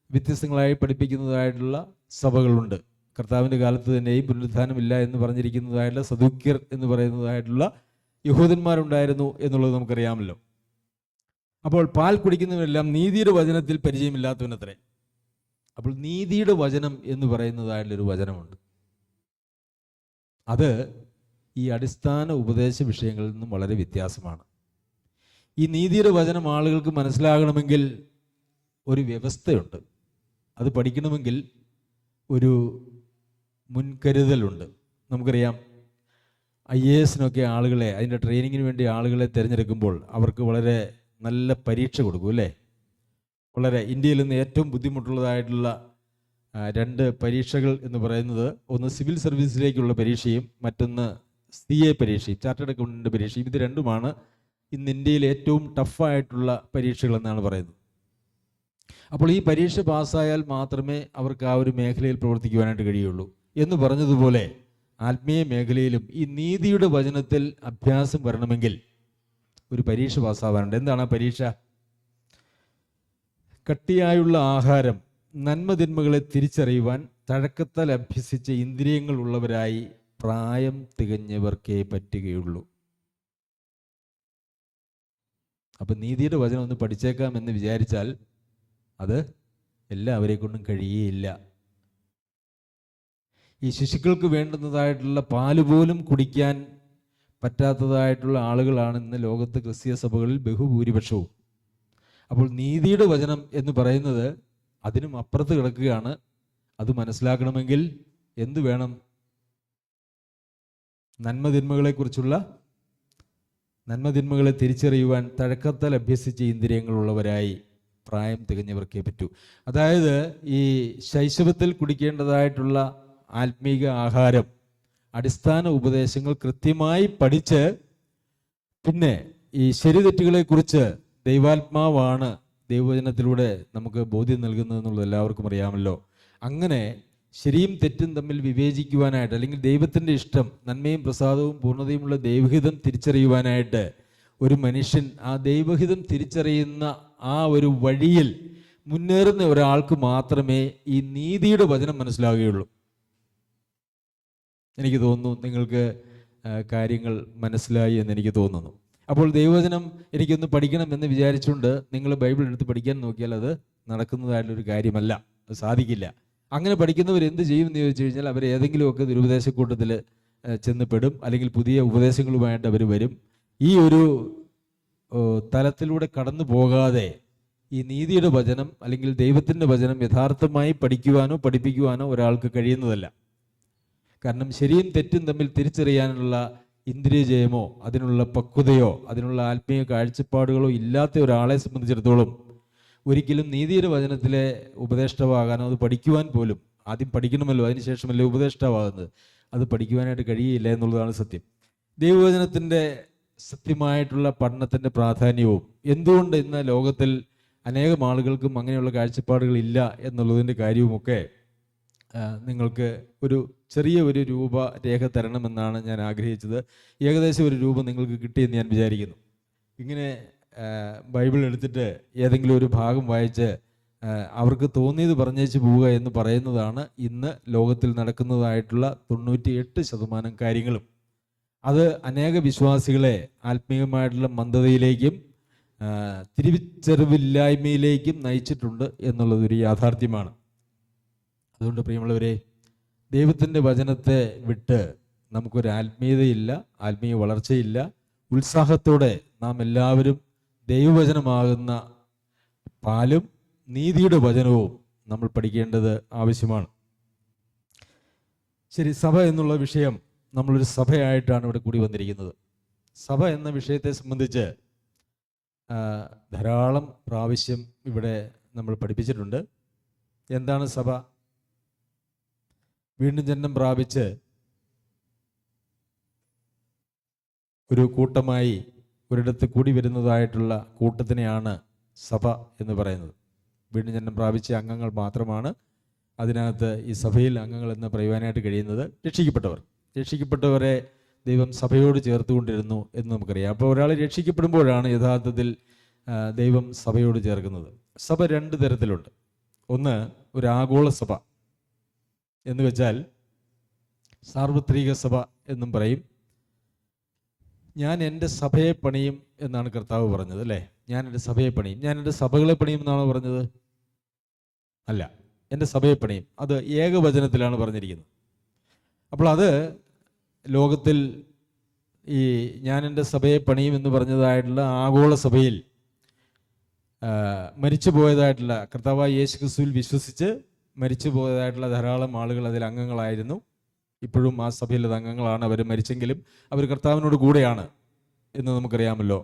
വ്യത്യസ്തങ്ങളായി പഠിപ്പിക്കുന്നതായിട്ടുള്ള സഭകളുണ്ട്. കർത്താവിൻ്റെ കാലത്ത് തന്നെയും പുനരുദ്ധാനമില്ല എന്ന് പറഞ്ഞിരിക്കുന്നതായിട്ടുള്ള സദൂക്യർ എന്ന് പറയുന്നതായിട്ടുള്ള യഹൂദന്മാരുണ്ടായിരുന്നു എന്നുള്ളത് നമുക്കറിയാമല്ലോ. അപ്പോൾ പാൽ കുടിക്കുന്നവരെല്ലാം നീതിയുടെ വചനത്തിൽ പരിചയമില്ലാത്തവനത്രേ. അപ്പോൾ നീതിയുടെ വചനം എന്ന് പറയുന്നതായിട്ടുള്ളൊരു വചനമുണ്ട്. അത് ഈ അടിസ്ഥാന ഉപദേശ വിഷയങ്ങളിൽ നിന്നും വളരെ വ്യത്യാസമാണ്. ഈ നീതിയുടെ വചനം ആളുകൾക്ക് മനസ്സിലാകണമെങ്കിൽ ഒരു വ്യവസ്ഥയുണ്ട്. അത് പഠിക്കണമെങ്കിൽ ഒരു മുൻകരുതലുണ്ട്. നമുക്കറിയാം, IAS-നൊക്കെ ആളുകളെ, അതിൻ്റെ ട്രെയിനിങ്ങിന് വേണ്ടി ആളുകളെ തിരഞ്ഞെടുക്കുമ്പോൾ അവർക്ക് വളരെ നല്ല പരീക്ഷ കൊടുക്കും, അല്ലേ? വളരെ ഇന്ത്യയിൽ നിന്ന് ഏറ്റവും ബുദ്ധിമുട്ടുള്ളതായിട്ടുള്ള 2 പരീക്ഷകൾ എന്ന് പറയുന്നത്, ഒന്ന് സിവിൽ സർവീസിലേക്കുള്ള പരീക്ഷയും മറ്റൊന്ന് CA പരീക്ഷയും, ചാർട്ടേഡ് അക്കൗണ്ടൻ്റ് പരീക്ഷയും. ഇത് രണ്ടുമാണ് ഇന്ന് ഇന്ത്യയിൽ ഏറ്റവും ടഫായിട്ടുള്ള പരീക്ഷകൾ എന്നാണ് പറയുന്നത്. അപ്പോൾ ഈ പരീക്ഷ പാസ്സായാൽ മാത്രമേ അവർക്ക് ആ ഒരു മേഖലയിൽ പ്രവർത്തിക്കുവാനായിട്ട് കഴിയുള്ളൂ. എന്ന് പറഞ്ഞതുപോലെ ആത്മീയ മേഖലയിലും ഈ നീതിയുടെ വചനത്തിൽ അഭ്യാസം വരണമെങ്കിൽ ഒരു പരീക്ഷ പാസ്സാവാനുണ്ട്. എന്താണ് ആ പരീക്ഷ? കട്ടിയായുള്ള ആഹാരം, നന്മതിന്മകളെ തിരിച്ചറിയുവാൻ തഴക്കത്താൽ അഭ്യസിച്ച ഇന്ദ്രിയങ്ങൾ ഉള്ളവരായി പ്രായം തികഞ്ഞവർക്കേ പറ്റുകയുള്ളൂ. അപ്പം നീതിയുടെ വചനം ഒന്ന് പഠിച്ചേക്കാം എന്ന് വിചാരിച്ചാൽ അത് എല്ലാവരെ കൊണ്ടും കഴിയുകയില്ല. ഈ ശിശുക്കൾക്ക് വേണ്ടുന്നതായിട്ടുള്ള പാല് പോലും കുടിക്കാൻ പറ്റാത്തതായിട്ടുള്ള ആളുകളാണ് ഇന്ന് ലോകത്ത് ക്രിസ്തീയ സഭകളിൽ ബഹുഭൂരിപക്ഷവും. അപ്പോൾ നീതിയുടെ വചനം എന്ന് പറയുന്നത് അതിനും അപ്പുറത്ത് കിടക്കുകയാണ്. അത് മനസ്സിലാക്കണമെങ്കിൽ എന്ത് വേണം? നന്മതിന്മകളെ തിരിച്ചറിയുവാൻ തഴക്കത്താൽ അഭ്യസിച്ച ഇന്ദ്രിയങ്ങളുള്ളവരായി പ്രായം തികഞ്ഞവർക്കേ പറ്റൂ. അതായത് ഈ ശൈശവത്തിൽ കുടിക്കേണ്ടതായിട്ടുള്ള ആത്മീക ആഹാരം, അടിസ്ഥാന ഉപദേശങ്ങൾ കൃത്യമായി പഠിച്ച് പിന്നെ ഈ ശരിതെറ്റുകളെക്കുറിച്ച് ദൈവാത്മാവാണ് ദൈവവചനത്തിലൂടെ നമുക്ക് ബോധ്യം നൽകുന്നതെന്നുള്ളത് എല്ലാവർക്കും അറിയാമല്ലോ. അങ്ങനെ ശരിയും തെറ്റും തമ്മിൽ വിവേചിക്കുവാനായിട്ട്, അല്ലെങ്കിൽ ദൈവത്തിൻ്റെ ഇഷ്ടം, നന്മയും പ്രസാദവും പൂർണ്ണതയുമുള്ള ദൈവഹിതം തിരിച്ചറിയുവാനായിട്ട് ഒരു മനുഷ്യൻ ആ ദൈവഹിതം തിരിച്ചറിയുന്ന ആ ഒരു വഴിയിൽ മുന്നേറുന്ന ഒരാൾക്ക് മാത്രമേ ഈ നീതിയുടെ വചനം മനസ്സിലാവുകയുള്ളൂ. എനിക്ക് തോന്നുന്നു നിങ്ങൾക്ക് കാര്യങ്ങൾ മനസ്സിലായി എന്ന് എനിക്ക് തോന്നുന്നു. അപ്പോൾ ദൈവവചനം എനിക്കൊന്ന് പഠിക്കണം എന്ന് വിചാരിച്ചുകൊണ്ട് നിങ്ങൾ ബൈബിൾ എടുത്ത് പഠിക്കാൻ നോക്കിയാൽ അത് നടക്കുന്നതായിട്ടുള്ളൊരു കാര്യമല്ല, അത് സാധിക്കില്ല. അങ്ങനെ പഠിക്കുന്നവർ എന്ത് ചെയ്യുമെന്ന് ചോദിച്ചു കഴിഞ്ഞാൽ അവർ ഏതെങ്കിലുമൊക്കെ ദുരുപദേശക്കൂട്ടത്തിൽ ചെന്ന് പെടും, അല്ലെങ്കിൽ പുതിയ ഉപദേശങ്ങളുമായിട്ട് അവർ വരും. ഈ ഒരു തലത്തിലൂടെ കടന്നു പോകാതെ ഈ നീതിയുടെ വചനം അല്ലെങ്കിൽ ദൈവത്തിൻ്റെ വചനം യഥാർത്ഥമായി പഠിക്കുവാനോ പഠിപ്പിക്കുവാനോ ഒരാൾക്ക് കഴിയുന്നതല്ല. കാരണം ശരിയും തെറ്റും തമ്മിൽ തിരിച്ചറിയാനുള്ള ഇന്ദ്രിയജയമോ അതിനുള്ള പക്വതയോ അതിനുള്ള ആത്മീയ കാഴ്ചപ്പാടുകളോ ഇല്ലാത്ത ഒരാളെ സംബന്ധിച്ചിടത്തോളം ഒരിക്കലും നീതിയുടെ വചനത്തിലെ ഉപദേഷ്ടാവാകാനോ അത് പഠിക്കുവാൻ പോലും, ആദ്യം പഠിക്കണമല്ലോ, അതിനുശേഷമല്ലേ ഉപദേഷ്ടാവാകുന്നത്, അത് പഠിക്കുവാനായിട്ട് കഴിയില്ല എന്നുള്ളതാണ് സത്യം. ദൈവവചനത്തിൻ്റെ സത്യമായിട്ടുള്ള പഠനത്തിൻ്റെ പ്രാധാന്യവും എന്തുകൊണ്ട് ഇന്ന് ലോകത്തിൽ അനേകം ആളുകൾക്കും അങ്ങനെയുള്ള കാഴ്ചപ്പാടുകൾ ഇല്ല എന്നുള്ളതിൻ്റെ കാര്യവുമൊക്കെ നിങ്ങൾക്ക് ഒരു ചെറിയ ഒരു രൂപരേഖ തരണമെന്നാണ് ഞാൻ ആഗ്രഹിച്ചത്. ഏകദേശം ഒരു രൂപ നിങ്ങൾക്ക് കിട്ടിയെന്ന് ഞാൻ വിചാരിക്കുന്നു. ഇങ്ങനെ ബൈബിൾ എടുത്തിട്ട് ഏതെങ്കിലും ഒരു ഭാഗം വായിച്ച് അവർക്ക് തോന്നിയത് പറഞ്ഞേച്ച് പോവുക എന്ന് പറയുന്നതാണ് ഇന്ന് ലോകത്തിൽ നടക്കുന്നതായിട്ടുള്ള 98% കാര്യങ്ങളും. അത് അനേക വിശ്വാസികളെ ആത്മീയമായിട്ടുള്ള മന്ദതയിലേക്കും തിരിച്ചറിവില്ലായ്മയിലേക്കും നയിച്ചിട്ടുണ്ട് എന്നുള്ളതൊരു യാഥാർത്ഥ്യമാണ്. അതുകൊണ്ട് പ്രിയമുള്ളവരെ, ദൈവത്തിൻ്റെ വചനത്തെ വിട്ട് നമുക്കൊരു ആത്മീയതയില്ല, ആത്മീയ വളർച്ചയില്ല. ഉത്സാഹത്തോടെ നാം എല്ലാവരും ദൈവവചനമാകുന്ന പാലും നീതിയുടെ വചനവും നമ്മൾ പഠിക്കേണ്ടത് ആവശ്യമാണ്. ശരി, സഭ എന്നുള്ള വിഷയം, നമ്മളൊരു സഭയായിട്ടാണ് ഇവിടെ കൂടി വന്നിരിക്കുന്നത്. സഭ എന്ന വിഷയത്തെ സംബന്ധിച്ച് ധാരാളം പ്രാവശ്യം ഇവിടെ നമ്മൾ പഠിപ്പിച്ചിട്ടുണ്ട്. എന്താണ് സഭ? വീണ്ടും ജന്മം പ്രാപിച്ച് ഒരു കൂട്ടമായി ഒരിടത്ത് കൂടി വരുന്നതായിട്ടുള്ള കൂട്ടത്തിനെയാണ് സഭ എന്ന് പറയുന്നത്. വീണ്ടും ജന്മം പ്രാപിച്ച അംഗങ്ങൾ മാത്രമാണ് അതിനകത്ത് ഈ സഭയിൽ അംഗങ്ങൾ എന്ന് പറയുവാനായിട്ട് കഴിയുന്നത്. രക്ഷിക്കപ്പെട്ടവരെ ദൈവം സഭയോട് ചേർത്തുകൊണ്ടിരുന്നു എന്ന് നമുക്കറിയാം. അപ്പോൾ ഒരാൾ രക്ഷിക്കപ്പെടുമ്പോഴാണ് യഥാർത്ഥത്തിൽ ദൈവം സഭയോട് ചേർക്കുന്നത്. സഭ 2 തരത്തിലുണ്ട്. ഒന്ന്, ഒരു ആഗോള സഭ എന്ന് വെച്ചാൽ സാർവത്രിക സഭ എന്നും പറയും. ഞാൻ എൻ്റെ സഭയെ പണിയും എന്നാണ് കർത്താവ് പറഞ്ഞത്, അല്ലേ? ഞാൻ എൻ്റെ സഭയെ പണിയും. ഞാൻ എൻ്റെ സഭകളെ പണിയും എന്നാണോ പറഞ്ഞത്? അല്ല, എൻ്റെ സഭയെ പണിയും. അത് ഏകവചനത്തിലാണ് പറഞ്ഞിരിക്കുന്നത്. അപ്പോൾ അത് ലോകത്തിൽ ഈ ഞാൻ എൻ്റെ സഭയെ പണിയും എന്ന് പറഞ്ഞതായിട്ടുള്ള ആഗോള സഭയിൽ മരിച്ചു പോയതായിട്ടുള്ള, കർത്താവായ യേശു ക്രിസ്തുവിൽ വിശ്വസിച്ച് മരിച്ചു പോയതായിട്ടുള്ള ധാരാളം ആളുകൾ അതിൽ അംഗങ്ങളായിരുന്നു. ഇപ്പോഴും ആ സഭയിൽ അത് അംഗങ്ങളാണ്. അവർ മരിച്ചെങ്കിലും അവർ കർത്താവിനോട് കൂടെയാണ് എന്ന് നമുക്കറിയാമല്ലോ.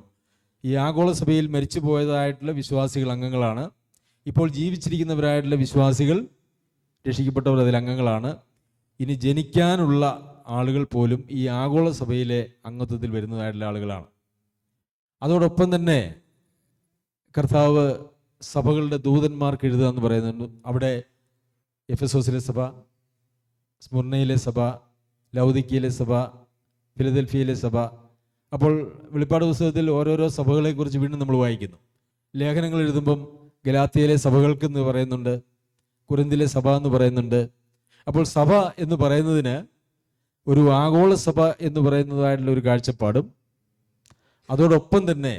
ഈ ആഗോള സഭയിൽ മരിച്ചു പോയതായിട്ടുള്ള വിശ്വാസികൾ അംഗങ്ങളാണ്. ഇപ്പോൾ ജീവിച്ചിരിക്കുന്നവരായിട്ടുള്ള വിശ്വാസികൾ, രക്ഷിക്കപ്പെട്ടവർ അതിൽ അംഗങ്ങളാണ്. ഇനി ജനിക്കാനുള്ള ആളുകൾ പോലും ഈ ആഗോള സഭയിലെ അംഗത്വത്തിൽ വരുന്നതായിട്ടുള്ള ആളുകളാണ്. അതോടൊപ്പം തന്നെ കർത്താവ് സഭകളുടെ ദൂതന്മാർക്ക് എഴുതുക എന്ന് പറയുന്നുണ്ട്. അവിടെ എഫെസോസിലെ സഭ, സ്മുർണയിലെ സഭ, ലൗദിക്കയിലെ സഭ, ഫിലദൽഫിയയിലെ സഭ. അപ്പോൾ വെളിപ്പാട് പുസ്തകത്തിൽ ഓരോരോ സഭകളെക്കുറിച്ച് വീണ്ടും നമ്മൾ വായിക്കുന്നു. ലേഖനങ്ങൾ എഴുതുമ്പം ഗലാത്യയിലെ സഭകൾക്ക് എന്ന് പറയുന്നുണ്ട്, കുരിന്തിലെ സഭ എന്ന് പറയുന്നുണ്ട്. അപ്പോൾ സഭ എന്ന് പറയുന്നതിന് ഒരു ആഗോള സഭ എന്ന് പറയുന്നതായിട്ടുള്ള ഒരു കാഴ്ചപ്പാടും അതോടൊപ്പം തന്നെ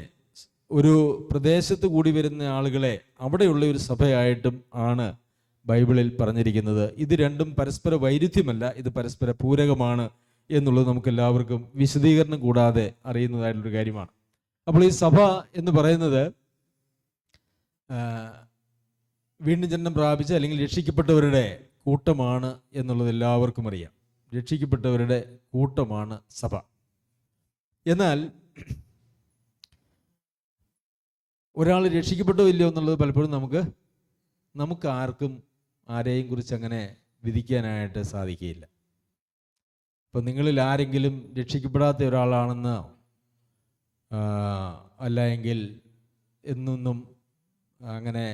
ഒരു പ്രദേശത്ത് കൂടി വരുന്ന ആളുകളെ അവിടെയുള്ള ഒരു സഭയായിട്ടും ആണ് ബൈബിളിൽ പറഞ്ഞിരിക്കുന്നത്. ഇത് രണ്ടും പരസ്പര വൈരുദ്ധ്യമല്ല, ഇത് പരസ്പര പൂരകമാണ് എന്നുള്ളത് നമുക്ക് എല്ലാവർക്കും വിശദീകരണം കൂടാതെ അറിയുന്നതായിട്ടുള്ളൊരു കാര്യമാണ്. അപ്പോൾ ഈ സഭ എന്ന് പറയുന്നത് വീണ്ടും ജന്മം പ്രാപിച്ച അല്ലെങ്കിൽ രക്ഷിക്കപ്പെട്ടവരുടെ കൂട്ടമാണ് എന്നുള്ളത് എല്ലാവർക്കും അറിയാം. രക്ഷിക്കപ്പെട്ടവരുടെ കൂട്ടമാണ് സഭ. എന്നാൽ ഒരാൾ രക്ഷിക്കപ്പെട്ടോ ഇല്ലയോ എന്നുള്ളത് പലപ്പോഴും നമുക്ക് ആർക്കും ആരെയും കുറിച്ച് അങ്ങനെ വിധിക്കാനായിട്ട് സാധിക്കുകയില്ല. ഇപ്പം നിങ്ങളിൽ ആരെങ്കിലും രക്ഷിക്കപ്പെടാത്ത ഒരാളാണെന്നോ അല്ല എങ്കിൽ എന്നൊന്നും അങ്ങനെ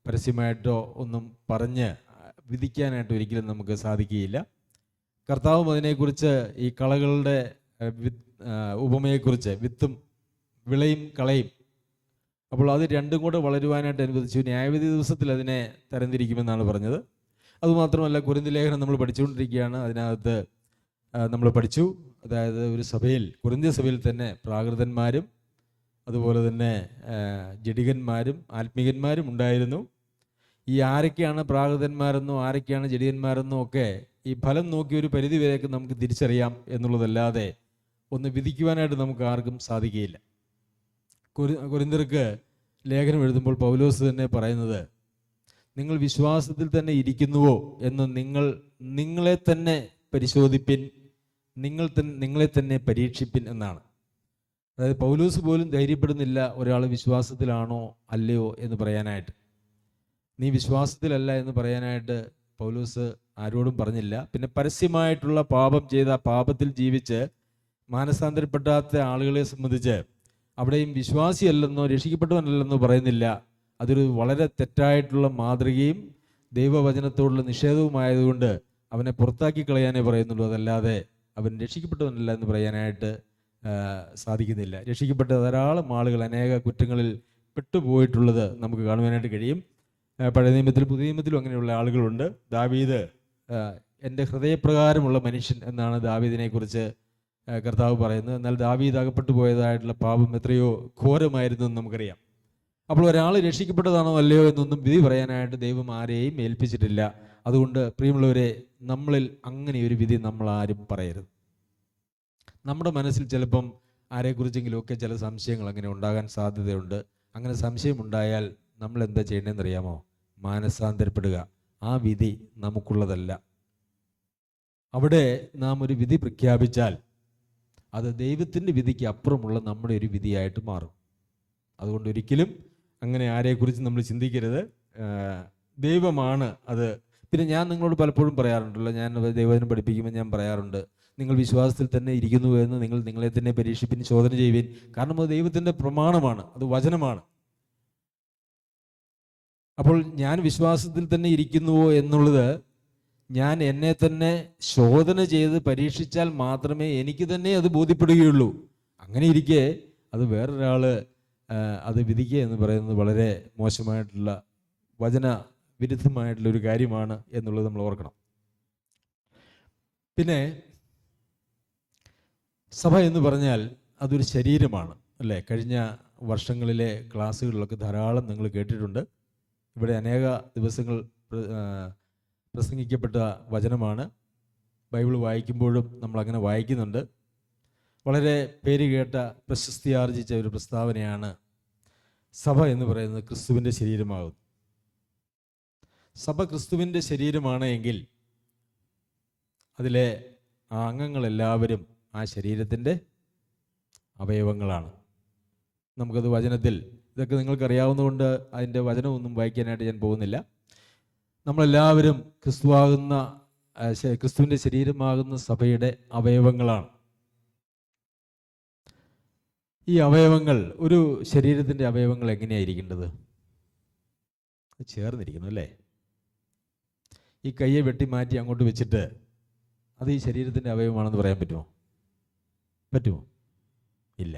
പരസ്യമായിട്ടോ ഒന്നും പറഞ്ഞ് വിധിക്കാനായിട്ട് ഒരിക്കലും നമുക്ക് സാധിക്കുകയില്ല. കർത്താവും അതിനെക്കുറിച്ച് ഈ കളകളുടെ ഉപമയെക്കുറിച്ച് വിത്തും വിളയും കളയും, അപ്പോൾ അത് രണ്ടും കൂടെ വളരുവാനായിട്ട് അനുവദിച്ചു. ന്യായവിധി ദിവസത്തിൽ അതിനെ തരംതിരിക്കുമെന്നാണ് പറഞ്ഞത്. അതുമാത്രമല്ല, കൊരിന്ത്യർ ലേഖനം നമ്മൾ പഠിച്ചുകൊണ്ടിരിക്കുകയാണ്. അതിനകത്ത് നമ്മൾ പഠിച്ചു, അതായത് ഒരു സഭയിൽ, കൊരിന്ത്യ സഭയിൽ തന്നെ പ്രാകൃതന്മാരും അതുപോലെ തന്നെ ജഡികന്മാരും ആത്മീകന്മാരും ഉണ്ടായിരുന്നു. ഈ ആരൊക്കെയാണ് പ്രാകൃതന്മാരെന്നോ ആരൊക്കെയാണ് ജഡികന്മാരെന്നോ ഒക്കെ ഈ ഫലം നോക്കി ഒരു പരിധി വരെയൊക്കെ നമുക്ക് തിരിച്ചറിയാം എന്നുള്ളതല്ലാതെ ഒന്ന് വിധിക്കുവാനായിട്ട് നമുക്ക് ആർക്കും സാധിക്കുകയില്ല. കൊരിന്ത്യർക്ക് ലേഖനം എഴുതുമ്പോൾ പൗലോസ് തന്നെ പറയുന്നത്, നിങ്ങൾ വിശ്വാസത്തിൽ തന്നെ ഇരിക്കുന്നുവോ എന്ന് നിങ്ങളെ തന്നെ പരിശോധിപ്പിൻ, നിങ്ങളെ തന്നെ പരീക്ഷിപ്പിൻ എന്നാണ്. അതായത് പൗലോസ് പോലും ധൈര്യപ്പെടുന്നില്ല ഒരാൾ വിശ്വാസത്തിലാണോ അല്ലയോ എന്ന് പറയാനായിട്ട്. നീ വിശ്വാസത്തിലല്ല എന്ന് പറയാനായിട്ട് പൗലോസ് ആരോടും പറഞ്ഞില്ല. പിന്നെ പരസ്യമായിട്ടുള്ള പാപം ചെയ്ത, പാപത്തിൽ ജീവിച്ച് മാനസാന്തരപ്പെടാത്ത ആളുകളെ സംബന്ധിച്ച് അവിടെയും വിശ്വാസിയല്ലെന്നോ രക്ഷിക്കപ്പെട്ടവനല്ലെന്നോ പറയുന്നില്ല. അതൊരു വളരെ തെറ്റായിട്ടുള്ള മാതൃകയും ദൈവവചനത്തോടുള്ള നിഷേധവുമായതുകൊണ്ട് അവനെ പുറത്താക്കി കളയാനേ പറയുന്നുള്ളൂ. അതല്ലാതെ അവൻ രക്ഷിക്കപ്പെട്ടവനല്ല എന്ന് പറയാനായിട്ട് സാധിക്കുന്നില്ല. രക്ഷിക്കപ്പെട്ട ധാരാളം ആളുകൾ അനേക കുറ്റങ്ങളിൽ പെട്ടുപോയിട്ടുള്ളത് നമുക്ക് കാണുവാനായിട്ട് കഴിയും. പഴയ നിയമത്തിലും പുതിയ നിയമത്തിലും അങ്ങനെയുള്ള ആളുകളുണ്ട്. ദാവീദ് എൻ്റെ ഹൃദയപ്രകാരമുള്ള മനുഷ്യൻ എന്നാണ് ദാവീദിനെക്കുറിച്ച് കർത്താവ് പറയുന്നത്. എന്നാൽ ദാവീദ് അകപ്പെട്ടു പോയതായിട്ടുള്ള പാപം എത്രയോ ഘോരമായിരുന്നു എന്ന് നമുക്കറിയാം. അപ്പോൾ ഒരാൾ രക്ഷിക്കപ്പെട്ടതാണോ അല്ലയോ എന്നൊന്നും വിധി പറയാനായിട്ട് ദൈവം ആരെയും ഏൽപ്പിച്ചിട്ടില്ല. അതുകൊണ്ട് പ്രിയമുള്ളവരെ, നമ്മളിൽ അങ്ങനെ ഒരു വിധി നമ്മൾ ആരും പറയരുത്. നമ്മുടെ മനസ്സിൽ ചിലപ്പം ആരെക്കുറിച്ചെങ്കിലുമൊക്കെ ചില സംശയങ്ങൾ അങ്ങനെ ഉണ്ടാകാൻ സാധ്യതയുണ്ട്. അങ്ങനെ സംശയമുണ്ടായാൽ നമ്മൾ എന്താ ചെയ്യേണ്ടതെന്ന് അറിയാമോ? മാനസാന്തരപ്പെടുക. ആ വിധി നമുക്കുള്ളതല്ല. അവിടെ നാം ഒരു വിധി പ്രഖ്യാപിച്ചാൽ അത് ദൈവത്തിൻ്റെ വിധിക്ക് അപ്പുറമുള്ള നമ്മുടെ ഒരു വിധിയായിട്ട് മാറും. അതുകൊണ്ട് ഒരിക്കലും അങ്ങനെ ആരെക്കുറിച്ച് നമ്മൾ ചിന്തിക്കരുത്. ദൈവമാണ് അത്. പിന്നെ ഞാൻ നിങ്ങളോട് പലപ്പോഴും പറയാറുണ്ടല്ലോ, ഞാൻ ദൈവവചനം പഠിപ്പിക്കുമ്പോൾ ഞാൻ പറയാറുണ്ട്, നിങ്ങൾ വിശ്വാസത്തിൽ തന്നെ ഇരിക്കുന്നു എന്ന് നിങ്ങളെ തന്നെ പരീക്ഷിപ്പിൻ, ശോധന ചെയ്യുവിൻ. കാരണം അത് ദൈവത്തിൻ്റെ പ്രമാണമാണ്, അത് വചനമാണ്. അപ്പോൾ ഞാൻ വിശ്വാസത്തിൽ തന്നെ ഇരിക്കുന്നുവോ എന്നുള്ളത് ഞാൻ എന്നെ തന്നെ ശോധന ചെയ്ത് പരീക്ഷിച്ചാൽ മാത്രമേ എനിക്ക് തന്നെ അത് ബോധ്യപ്പെടുകയുള്ളൂ. അങ്ങനെ ഇരിക്കെ അത് വേറൊരാൾ അത് വിധിക്കുക എന്ന് പറയുന്നത് വളരെ മോശമായിട്ടുള്ള, വചന വിരുദ്ധമായിട്ടുള്ള ഒരു കാര്യമാണ് എന്നുള്ളത് നമ്മൾ ഓർക്കണം. പിന്നെ സഭ എന്ന് പറഞ്ഞാൽ അതൊരു ശരീരമാണ് അല്ലേ? കഴിഞ്ഞ വർഷങ്ങളിലെ ക്ലാസ്സുകളിലൊക്കെ ധാരാളം നിങ്ങൾ കേട്ടിട്ടുണ്ട്. ഇവിടെ അനേക ദിവസങ്ങൾ പ്രസംഗിക്കപ്പെട്ട വചനമാണ്. ബൈബിൾ വായിക്കുമ്പോഴും നമ്മളങ്ങനെ വായിക്കുന്നുണ്ട്. വളരെ പേര് കേട്ട, പ്രശസ്തി ആർജിച്ച ഒരു പ്രസ്താവനയാണ് സഭ എന്ന് പറയുന്നത് ക്രിസ്തുവിൻ്റെ ശരീരമാകുന്നു. സഭ ക്രിസ്തുവിൻ്റെ ശരീരമാണ് എങ്കിൽ അതിലെ ആ അംഗങ്ങളെല്ലാവരും ആ ശരീരത്തിൻ്റെ അവയവങ്ങളാണ്. നമുക്കത് വചനത്തിൽ, ഇതൊക്കെ നിങ്ങൾക്കറിയാവുന്നതുകൊണ്ട് അതിൻ്റെ വചനമൊന്നും വായിക്കാനായിട്ട് ഞാൻ പോകുന്നില്ല. നമ്മളെല്ലാവരും ക്രിസ്തുവിൻ്റെ ശരീരമാകുന്ന സഭയുടെ അവയവങ്ങളാണ്. ഈ അവയവങ്ങൾ, ഒരു ശരീരത്തിൻ്റെ അവയവങ്ങൾ എങ്ങനെയായിരിക്കേണ്ടത്? ചേർന്നിരിക്കണം അല്ലേ? ഈ കയ്യെ വെട്ടി മാറ്റി അങ്ങോട്ട് വെച്ചിട്ട് അത് ഈ ശരീരത്തിൻ്റെ അവയവമാണെന്ന് പറയാൻ പറ്റുമോ? ഇല്ല.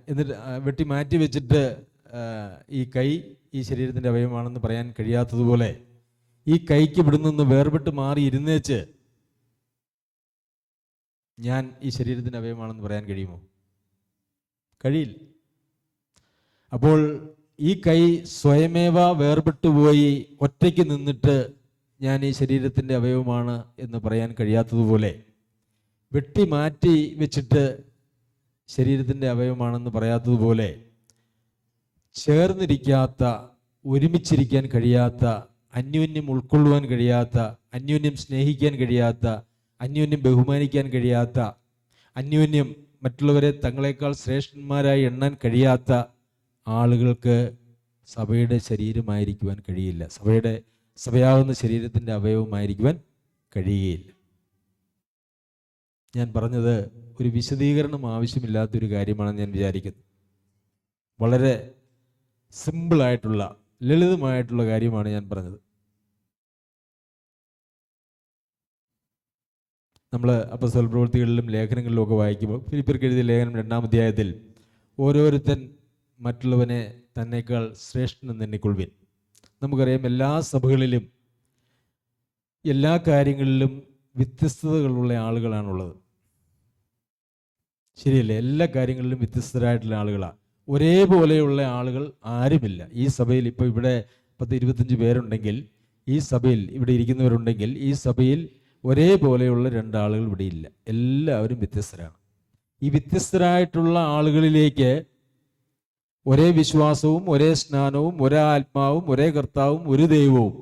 എന്നിട്ട് വെട്ടി മാറ്റി വെച്ചിട്ട് ഈ കൈ ഈ ശരീരത്തിൻ്റെ അവയവമാണെന്ന് പറയാൻ കഴിയാത്തതുപോലെ ഈ കൈക്ക് ഇവിടുന്ന് നിന്ന് വേർപെട്ട് മാറി ഇരുന്നേച്ച് ഞാൻ ഈ ശരീരത്തിൻ്റെ അവയവമാണെന്ന് പറയാൻ കഴിയുമോ? കഴിയില്ല. അപ്പോൾ ഈ കൈ സ്വയമേവ വേർപെട്ടുപോയി ഒറ്റയ്ക്ക് നിന്നിട്ട് ഞാൻ ഈ ശരീരത്തിൻ്റെ അവയവമാണ് എന്ന് പറയാൻ കഴിയാത്തതുപോലെ വെട്ടി മാറ്റി വെച്ചിട്ട് ശരീരത്തിൻ്റെ അവയവമാണെന്ന് പറയാത്തതുപോലെ ചേർന്നിരിക്കാത്ത, ഒരുമിച്ചിരിക്കാൻ കഴിയാത്ത, അന്യോന്യം ഉൾക്കൊള്ളുവാൻ കഴിയാത്ത, അന്യോന്യം സ്നേഹിക്കാൻ കഴിയാത്ത, അന്യോന്യം ബഹുമാനിക്കാൻ കഴിയാത്ത, അന്യോന്യം മറ്റുള്ളവരെ തങ്ങളെക്കാൾ ശ്രേഷ്ഠന്മാരായി എണ്ണാൻ കഴിയാത്ത ആളുകൾക്ക് സഭയുടെ ശരീരമായിരിക്കുവാൻ കഴിയില്ല. സഭയാകുന്ന ശരീരത്തിൻ്റെ അവയവമായിരിക്കുവാൻ കഴിയുകയില്ല. ഞാൻ പറഞ്ഞത് ഒരു വിശദീകരണം ആവശ്യമില്ലാത്തൊരു കാര്യമാണെന്ന് ഞാൻ വിചാരിക്കുന്നു. വളരെ സിമ്പിളായിട്ടുള്ള, ലളിതമായിട്ടുള്ള കാര്യമാണ് ഞാൻ പറഞ്ഞത്. നമ്മൾ അപ്പോസ്തല പ്രവൃത്തികളിലും ലേഖനങ്ങളിലും ഒക്കെ വായിക്കുമ്പോൾ, ഫിലിപ്പിയർക്ക് എഴുതിയ ലേഖനം 2-ാം അധ്യായത്തിൽ ഓരോരുത്തൻ മറ്റുള്ളവനെ തന്നേക്കാൾ ശ്രേഷ്ഠനെന്ന് എണ്ണിക്കൊള്ളുവിൻ. നമുക്കറിയാം, എല്ലാ സഭകളിലും എല്ലാ കാര്യങ്ങളിലും വ്യത്യസ്തതകളുള്ള ആളുകളാണുള്ളത്. ശരിയല്ലേ? എല്ലാ കാര്യങ്ങളിലും വ്യത്യസ്തരായിട്ടുള്ള ആളുകളാണ്. ഒരേപോലെയുള്ള ആളുകൾ ആരുമില്ല ഈ സഭയിൽ. ഇപ്പോൾ ഇവിടെ 10-25 പേരുണ്ടെങ്കിൽ, ഈ സഭയിൽ ഇവിടെ ഇരിക്കുന്നവരുണ്ടെങ്കിൽ, ഈ സഭയിൽ ഒരേപോലെയുള്ള 2 ആളുകൾ ഇവിടെ ഇല്ല. എല്ലാവരും വ്യത്യസ്തരാണ്. ഈ വ്യത്യസ്തരായിട്ടുള്ള ആളുകളിലേക്ക് ഒരേ വിശ്വാസവും, ഒരേ സ്നാനവും, ഒരേ ആത്മാവും, ഒരേ കർത്താവും, ഒരു ദൈവവും,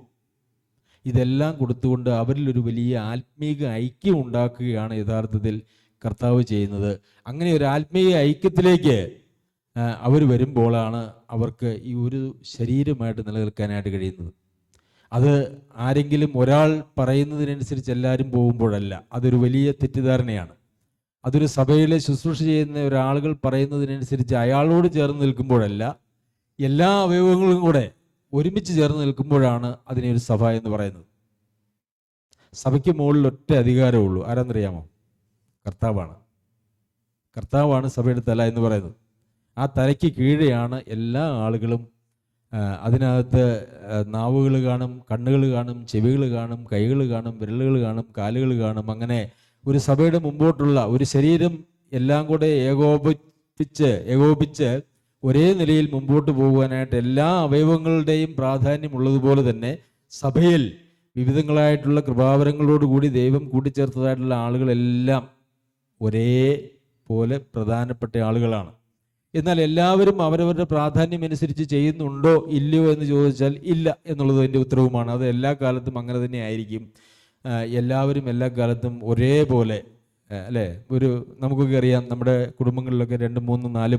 ഇതെല്ലാം കൊടുത്തുകൊണ്ട് അവരിൽ ഒരു വലിയ ആത്മീക ഐക്യം ഉണ്ടാക്കുകയാണ് യഥാർത്ഥത്തിൽ കർത്താവ് ചെയ്യുന്നത്. അങ്ങനെ ഒരു ആത്മീയ ഐക്യത്തിലേക്ക് അവർ വരുമ്പോഴാണ് അവർക്ക് ഈ ഒരു ശരീരമായിട്ട് നിലനിൽക്കാനായിട്ട് കഴിയുന്നത്. അത് ആരെങ്കിലും ഒരാൾ പറയുന്നതിനനുസരിച്ച് എല്ലാവരും പോകുമ്പോഴല്ല. അതൊരു വലിയ തെറ്റിദ്ധാരണയാണ്. അതൊരു സഭയിലെ ശുശ്രൂഷ ചെയ്യുന്ന ഒരാളുകൾ പറയുന്നതിനനുസരിച്ച് അയാളോട് ചേർന്ന് നിൽക്കുമ്പോഴല്ല, എല്ലാ അവയവങ്ങളും കൂടെ ഒരുമിച്ച് ചേർന്ന് നിൽക്കുമ്പോഴാണ് അതിനെ ഒരു സഭ എന്ന് പറയുന്നത്. സഭയ്ക്ക് മുകളിൽ ഒറ്റ അധികാരമുള്ളൂ. ആരാന്നറിയാമോ? കർത്താവാണ്. കർത്താവാണ് സഭയുടെ തല എന്ന് പറയുന്നത്. ആ തലയ്ക്ക് കീഴെയാണ് എല്ലാ ആളുകളും. അതിനകത്ത് നാവുകൾ കാണും, കണ്ണുകൾ കാണും, ചെവികൾ കാണും, കൈകൾ കാണും, വിരലുകൾ കാണും, കാലുകൾ കാണും. അങ്ങനെ ഒരു സഭയുടെ മുമ്പോട്ടുള്ള ഒരു ശരീരം എല്ലാം കൂടെ ഏകോപിച്ച് ഒരേ നിലയിൽ മുമ്പോട്ട് പോകുവാനായിട്ട് എല്ലാ അവയവങ്ങളുടെയും പ്രാധാന്യമുള്ളതുപോലെ തന്നെ സഭയിൽ വിവിധങ്ങളായിട്ടുള്ള കൃപാവരങ്ങളോടുകൂടി ദൈവം കൂട്ടിച്ചേർത്തതായിട്ടുള്ള ആളുകളെല്ലാം ഒരേപോലെ പ്രധാനപ്പെട്ട ആളുകളാണ്. എന്നാൽ എല്ലാവരും അവരവരുടെ പ്രാധാന്യം അനുസരിച്ച് ചെയ്യുന്നുണ്ടോ ഇല്ലയോ എന്ന് ചോദിച്ചാൽ ഇല്ല എന്നുള്ളത് എൻ്റെ ഉത്തരവുമാണ്. അത് എല്ലാ കാലത്തും അങ്ങനെ തന്നെ ആയിരിക്കും. എല്ലാവരും എല്ലാ കാലത്തും ഒരേപോലെ, അല്ലേ? നമുക്കൊക്കെ അറിയാം, നമ്മുടെ കുടുംബങ്ങളിലൊക്കെ 2, 3, 4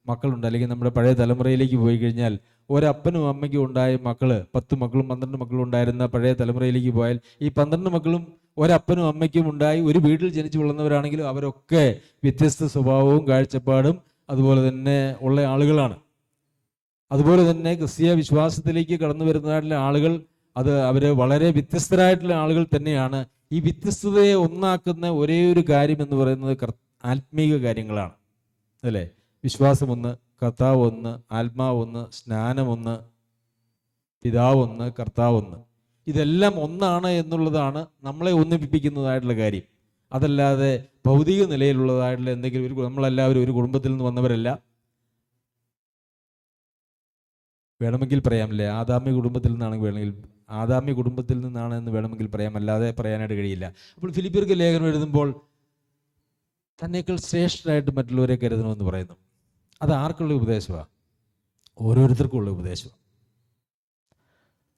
മക്കളുണ്ട്. അല്ലെങ്കിൽ നമ്മുടെ പഴയ തലമുറയിലേക്ക് പോയി കഴിഞ്ഞാൽ ഒരപ്പനും അമ്മയ്ക്കും ഉണ്ടായ 10 മക്കളും 12 മക്കളും ഉണ്ടായിരുന്ന പഴയ തലമുറയിലേക്ക് പോയാൽ ഈ 12 മക്കളും ഒരപ്പനും അമ്മയ്ക്കും ഉണ്ടായി ഒരു വീട്ടിൽ ജനിച്ചു വളർന്നവരാണെങ്കിലും അവരൊക്കെ വ്യത്യസ്ത സ്വഭാവവും കാഴ്ചപ്പാടും അതുപോലെ തന്നെ ഉള്ള ആളുകളാണ്. അതുപോലെ തന്നെ ക്രിസ്തീയ വിശ്വാസത്തിലേക്ക് കടന്നു വരുന്നതായിട്ടുള്ള ആളുകൾ, അവർ വളരെ വ്യത്യസ്തരായിട്ടുള്ള ആളുകൾ തന്നെയാണ്. ഈ വ്യത്യസ്തതയെ ഒന്നാക്കുന്ന ഒരേ ഒരു കാര്യം എന്ന് പറയുന്നത് ആത്മീക കാര്യങ്ങളാണ്, അല്ലേ? വിശ്വാസം ഒന്ന്, കർത്താവ് ഒന്ന്, ആത്മാവ് ഒന്ന്, സ്നാനം ഒന്ന്, പിതാവ് ഒന്ന്, കർത്താവ് ഒന്ന്. ഇതെല്ലാം ഒന്നാണ് എന്നുള്ളതാണ് നമ്മളെ ഒന്നിപ്പിക്കുന്നതായിട്ടുള്ള കാര്യം. അതല്ലാതെ ഭൗതിക നിലയിലുള്ളതായിട്ടുള്ള എന്തെങ്കിലും നമ്മളെല്ലാവരും ഒരു കുടുംബത്തിൽ നിന്ന് വന്നവരല്ല. വേണമെങ്കിൽ പറയാമല്ലേ, ആദാമ്യ കുടുംബത്തിൽ നിന്നാണെങ്കിൽ വേണമെങ്കിൽ ആദാമ്യ കുടുംബത്തിൽ നിന്നാണ് എന്ന് വേണമെങ്കിൽ പറയാം, അല്ലാതെ പറയാനായിട്ട് കഴിയില്ല. അപ്പോൾ ഫിലിപ്പിയർക്ക് ലേഖനം എഴുതുമ്പോൾ തന്നേക്കാൾ ശ്രേഷ്ഠരായിട്ട് മറ്റുള്ളവരെ കരുതണമെന്ന് പറയുന്നു. അത് ആർക്കുള്ള ഉപദേശമാണ്? ഓരോരുത്തർക്കുള്ള ഉപദേശമാണ്.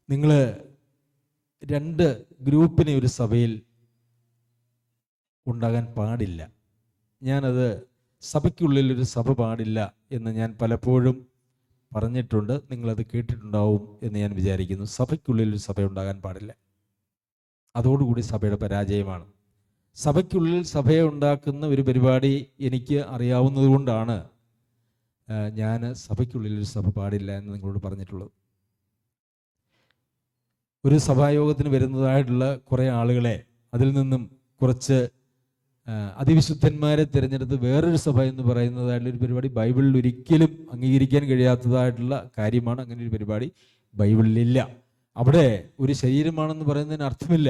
നിങ്ങൾ 2 ഗ്രൂപ്പിനെ ഒരു സഭയിൽ ഉണ്ടാകാൻ പാടില്ല. ഞാനത് സഭയ്ക്കുള്ളിൽ ഒരു സഭ പാടില്ല എന്ന് ഞാൻ പലപ്പോഴും പറഞ്ഞിട്ടുണ്ട്. നിങ്ങളത് കേട്ടിട്ടുണ്ടാവും എന്ന് ഞാൻ വിചാരിക്കുന്നു. സഭയ്ക്കുള്ളിൽ ഒരു സഭ ഉണ്ടാകാൻ പാടില്ല. അതോടുകൂടി സഭയുടെ പരാജയമാണ്. സഭയ്ക്കുള്ളിൽ സഭയെ ഉണ്ടാക്കുന്ന ഒരു പരിപാടി എനിക്ക് അറിയാവുന്നത് കൊണ്ടാണ് ഞാൻ സഭയ്ക്കുള്ളിൽ ഒരു സഭ പാടില്ല എന്ന് നിങ്ങളോട് പറഞ്ഞിട്ടുള്ളത്. ഒരു സഭായോഗത്തിന് വരുന്നതായിട്ടുള്ള കുറേ ആളുകളെ അതിൽ നിന്നും കുറച്ച് അതിവിശുദ്ധന്മാരെ തിരഞ്ഞെടുത്ത് വേറൊരു സഭ എന്ന് പറയുന്നതായിട്ടുള്ളൊരു പരിപാടി ബൈബിളിൽ ഒരിക്കലും അംഗീകരിക്കാൻ കഴിയാത്തതായിട്ടുള്ള കാര്യമാണ്. അങ്ങനെ ഒരു പരിപാടി ബൈബിളിലില്ല. അവിടെ ഒരു ശരീരമാണെന്ന് പറയുന്നതിന് അർത്ഥമില്ല.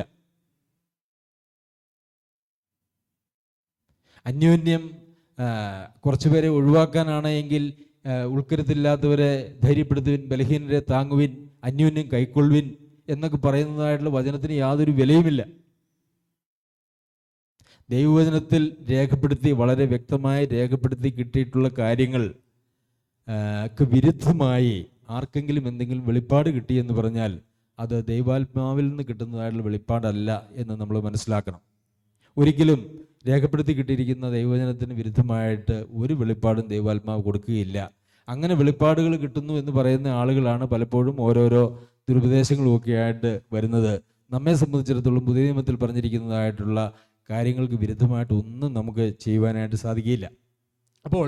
അന്യോന്യം കുറച്ചുപേരെ ഒഴിവാക്കാനാണ് എങ്കിൽ ഉൾക്കരുത്തില്ലാത്തവരെ ധൈര്യപ്പെടുത്തുവിൻ, ബലഹീനരെ താങ്ങുവിൻ, അന്യോന്യം കൈക്കൊള്ളുവിൻ എന്നൊക്കെ പറയുന്നതായിട്ടുള്ള വചനത്തിന് യാതൊരു വിലയുമില്ല. ദൈവവചനത്തിൽ രേഖപ്പെടുത്തി, വളരെ വ്യക്തമായി രേഖപ്പെടുത്തി കിട്ടിയിട്ടുള്ള കാര്യങ്ങൾ വിരുദ്ധമായി ആർക്കെങ്കിലും എന്തെങ്കിലും വെളിപ്പാട് കിട്ടിയെന്ന് പറഞ്ഞാൽ അത് ദൈവാത്മാവിൽ നിന്ന് കിട്ടുന്നതായിട്ടുള്ള വെളിപ്പാടല്ല എന്ന് നമ്മൾ മനസ്സിലാക്കണം. ഒരിക്കലും രേഖപ്പെടുത്തി കിട്ടിയിരിക്കുന്ന ദൈവവചനത്തിന് വിരുദ്ധമായിട്ട് ഒരു വെളിപ്പാടും ദൈവാത്മാവ് കൊടുക്കുകയില്ല. അങ്ങനെ വെളിപ്പാടുകൾ കിട്ടുന്നു എന്ന് പറയുന്ന ആളുകളാണ് പലപ്പോഴും ഓരോരോ ദുരുപദേശങ്ങളുമൊക്കെ ആയിട്ട് വരുന്നത്. നമ്മെ സംബന്ധിച്ചിടത്തോളം പുതിയ നിയമത്തിൽ പറഞ്ഞിരിക്കുന്നതായിട്ടുള്ള കാര്യങ്ങൾക്ക് വിരുദ്ധമായിട്ട് ഒന്നും നമുക്ക് ചെയ്യുവാനായിട്ട് സാധിക്കില്ല. അപ്പോൾ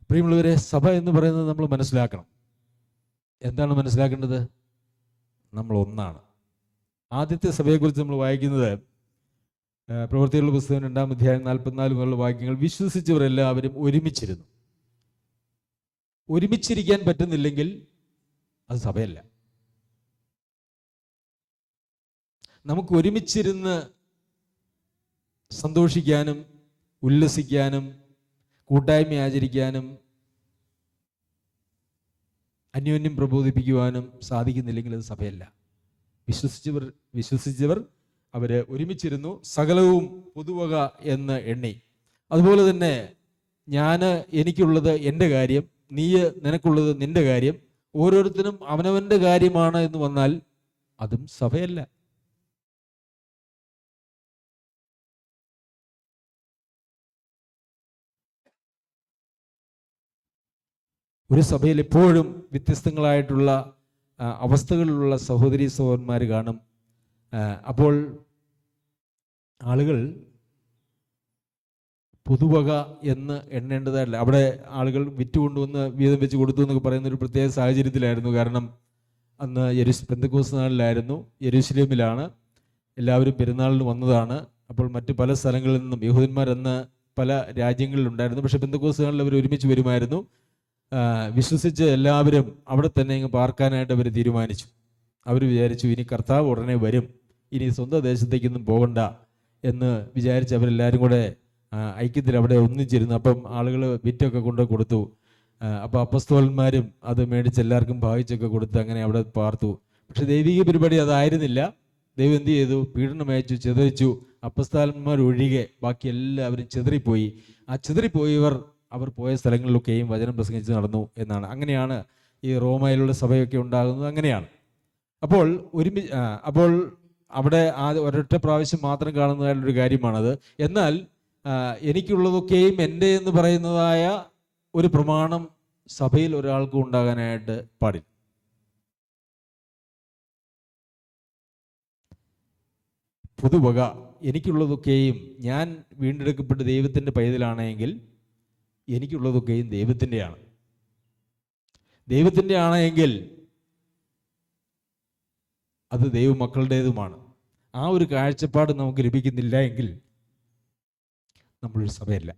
പ്രിയമുള്ളവരെ, സഭ എന്ന് പറയുന്നത് നമ്മൾ മനസ്സിലാക്കണം. എന്താണ് മനസ്സിലാക്കേണ്ടത്? നമ്മൾ ഒന്നാണ്. ആദ്യത്തെ സഭയെക്കുറിച്ച് നമ്മൾ വായിക്കുന്നത് പ്രവൃത്തികളുടെ പുസ്തകം 2-ാം അധ്യായം 44 മുതലുള്ള വാക്യങ്ങൾ. വിശ്വസിച്ചവർ എല്ലാവരും ഒരുമിച്ചിരുന്നു. ഒരുമിച്ചിരിക്കാൻ പറ്റുന്നില്ലെങ്കിൽ അത് സഭയല്ല. നമുക്ക് ഒരുമിച്ചിരുന്ന് സന്തോഷിക്കാനും ഉല്ലസിക്കാനും കൂട്ടായ്മ ആചരിക്കാനും അന്യോന്യം പ്രബോധിപ്പിക്കുവാനും സാധിക്കുന്നില്ലെങ്കിൽ അത് സഭയല്ല. വിശ്വസിച്ചവർ അവർ ഒരുമിച്ചിരുന്നു, സകലവും പൊതുവക എന്ന് എണ്ണി. അതുപോലെ തന്നെ എനിക്കുള്ളത് എൻ്റെ കാര്യം, നീ നിനക്കുള്ളത് നിന്റെ കാര്യം, ഓരോരുത്തരും അവനവൻ്റെ കാര്യമാണ് എന്ന് വന്നാൽ അതും സഭയല്ല. ഒരു സഭയിൽ എപ്പോഴും വ്യത്യസ്തങ്ങളായിട്ടുള്ള അവസ്ഥകളിലുള്ള സഹോദരീ സഹോദരന്മാർ കാണും. അപ്പോൾ ആളുകൾ പൊതുവക എന്ന് എണ്ണേണ്ടതല്ല. അവിടെ ആളുകൾ വിറ്റുകൊണ്ടുവന്ന് വീതം വെച്ച് കൊടുത്തു എന്നൊക്കെ പറയുന്ന ഒരു പ്രത്യേക സാഹചര്യത്തിലായിരുന്നു. കാരണം അന്ന് പെന്തക്കോസ്ത് നാളിലായിരുന്നു, യെരൂശലേമിലാണ്, എല്ലാവരും പെരുന്നാളിന് വന്നതാണ്. അപ്പോൾ മറ്റ് പല സ്ഥലങ്ങളിൽ നിന്നും യഹൂദന്മാരെന്ന് പല രാജ്യങ്ങളിലുണ്ടായിരുന്നു. പക്ഷേ പെന്തക്കോസ്ത് നാളിൽ അവർ ഒരുമിച്ച് വരുമായിരുന്നു. വിശ്വസിച്ച് എല്ലാവരും അവിടെ തന്നെ ഇങ്ങ് പാർക്കാനായിട്ട് അവർ തീരുമാനിച്ചു. അവർ വിചാരിച്ചു ഇനി കർത്താവ് ഉടനെ വരും, ഇനി സ്വന്തം ദേശത്തേക്കൊന്നും പോകണ്ട എന്ന് വിചാരിച്ച് അവരെല്ലാവരും കൂടെ ഐക്യത്തിൽ അവിടെ ഒന്നിച്ചിരുന്നു. അപ്പം ആളുകൾ വിറ്റൊക്കെ കൊണ്ട് കൊടുത്തു. അപ്പോൾ അപ്പസ്തോലന്മാരും അത് മേടിച്ച് എല്ലാവർക്കും ഭാഗിച്ചൊക്കെ കൊടുത്ത് അങ്ങനെ അവിടെ പാർത്തു. പക്ഷെ ദൈവിക പരിപാടി അതായിരുന്നില്ല. ദൈവം എന്ത് ചെയ്തു? പീഡനം അയച്ചു, ചിതറിച്ചു. അപ്പസ്തോലന്മാർ ഒഴികെ ബാക്കി എല്ലാവരും ചിതറിപ്പോയി. ആ ചിതറിപ്പോയവർ അവർ പോയ സ്ഥലങ്ങളിലൊക്കെയും വചനം പ്രസംഗിച്ച് നടന്നു എന്നാണ്. അങ്ങനെയാണ് ഈ റോമയിലുള്ള സഭയൊക്കെ ഉണ്ടാകുന്നത്. അങ്ങനെയാണ്. അപ്പോൾ അപ്പോൾ അവിടെ ഒരൊറ്റ പ്രാവശ്യം മാത്രം കാണുന്നതായുള്ളൊരു കാര്യമാണത്. എന്നാൽ എനിക്കുള്ളതൊക്കെയും എൻ്റെ എന്ന് പറയുന്നതായ ഒരു പ്രമാണം സഭയിൽ ഒരാൾക്കും ഉണ്ടാകാനായിട്ട് പാടില്ല. പൊതുവക എനിക്കുള്ളതൊക്കെയും, ഞാൻ വീണ്ടെടുക്കപ്പെട്ട് ദൈവത്തിൻ്റെ പൈതലാണെങ്കിൽ എനിക്കുള്ളതൊക്കെയും ദൈവത്തിൻ്റെയാണ്. ദൈവത്തിൻ്റെ ആണെങ്കിൽ അത് ദൈവമക്കളുടേതുമാണ്. ആ ഒരു കാഴ്ചപ്പാട് നമുക്ക് ലഭിക്കുന്നില്ല എങ്കിൽ നമ്മളൊരു സഭയല്ല.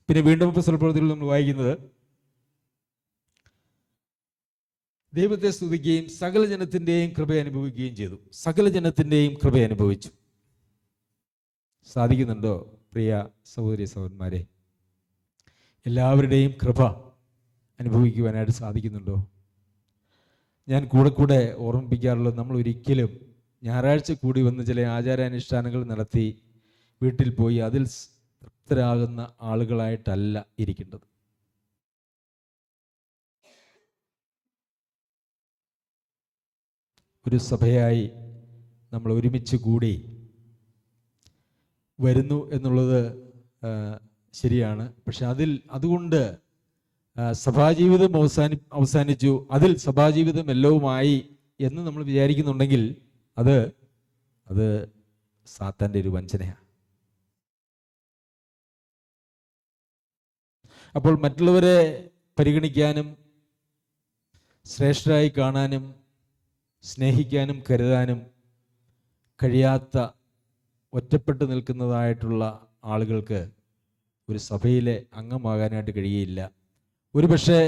പിന്നെ വീണ്ടും പ്രവൃത്തികളിൽ നമ്മൾ വായിക്കുന്നത്, ദൈവത്തെ സ്തുതിക്കുകയും സകല ജനത്തിൻ്റെയും കൃപ അനുഭവിക്കുകയും ചെയ്തു. സകല ജനത്തിൻ്റെയും കൃപ അനുഭവിച്ചു. സാധിക്കുന്നുണ്ടോ പ്രിയ സഹോദരി സഹോദരന്മാരെ? എല്ലാവരുടെയും കൃപ അനുഭവിക്കുവാനായിട്ട് സാധിക്കുന്നുണ്ടോ? ഞാൻ കൂടെ ഓർമ്മിപ്പിക്കാറുള്ളത്, നമ്മൾ ഒരിക്കലും ഞായറാഴ്ച കൂടി വന്ന് ചില ആചാരാനുഷ്ഠാനങ്ങൾ നടത്തി വീട്ടിൽ പോയി അതിൽ തൃപ്തരാകുന്ന ആളുകളായിട്ടല്ല ഇരിക്കേണ്ടത്. ഒരു സഭയായി നമ്മൾ ഒരുമിച്ച് കൂടി വരുന്നു എന്നുള്ളത് ശരിയാണ്. പക്ഷെ അതുകൊണ്ട് സഭാജീവിതം അവസാനിച്ചു, അതിൽ സഭാജീവിതം എല്ലാവുമായി എന്ന് നമ്മൾ വിചാരിക്കുന്നുണ്ടെങ്കിൽ അത് സാത്താൻ്റെ ഒരു വഞ്ചനയാണ്. അപ്പോൾ മറ്റുള്ളവരെ പരിഗണിക്കാനും ശ്രേഷ്ഠരായി കാണാനും സ്നേഹിക്കാനും കരുതാനും കഴിയാത്ത ഒറ്റപ്പെട്ട് നിൽക്കുന്നതായിട്ടുള്ള ആളുകൾക്ക് ഒരു സഭയിലെ അംഗമാകാനായിട്ട് കഴിയുകയില്ല. ഒരുപക്ഷെ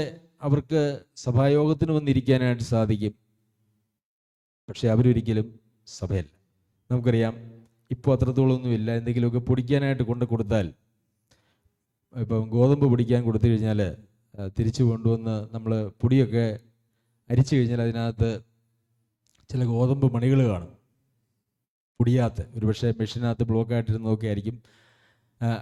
അവർക്ക് സഭായോഗത്തിന് വന്നിരിക്കാനായിട്ട് സാധിക്കും, പക്ഷെ അവരൊരിക്കലും സഭയല്ല. നമുക്കറിയാം, ഇപ്പോൾ അത്രത്തോളമൊന്നുമില്ല. എന്തെങ്കിലുമൊക്കെ പൊടിക്കാനായിട്ട് കൊണ്ട് കൊടുത്താൽ ഇപ്പം ഗോതമ്പ് പൊടിക്കാൻ കൊടുത്തു കഴിഞ്ഞാൽ തിരിച്ചു കൊണ്ടുവന്ന് നമ്മൾ പൊടിയൊക്കെ അരിച്ചു കഴിഞ്ഞാൽ അതിനകത്ത് ചില ഗോതമ്പ് മണികൾ കാണും, പൊടിയാത്ത, ഒരു പക്ഷേ മെഷീനകത്ത് ബ്ലോക്കായിട്ടിരുന്നതൊക്കെ ആയിരിക്കും.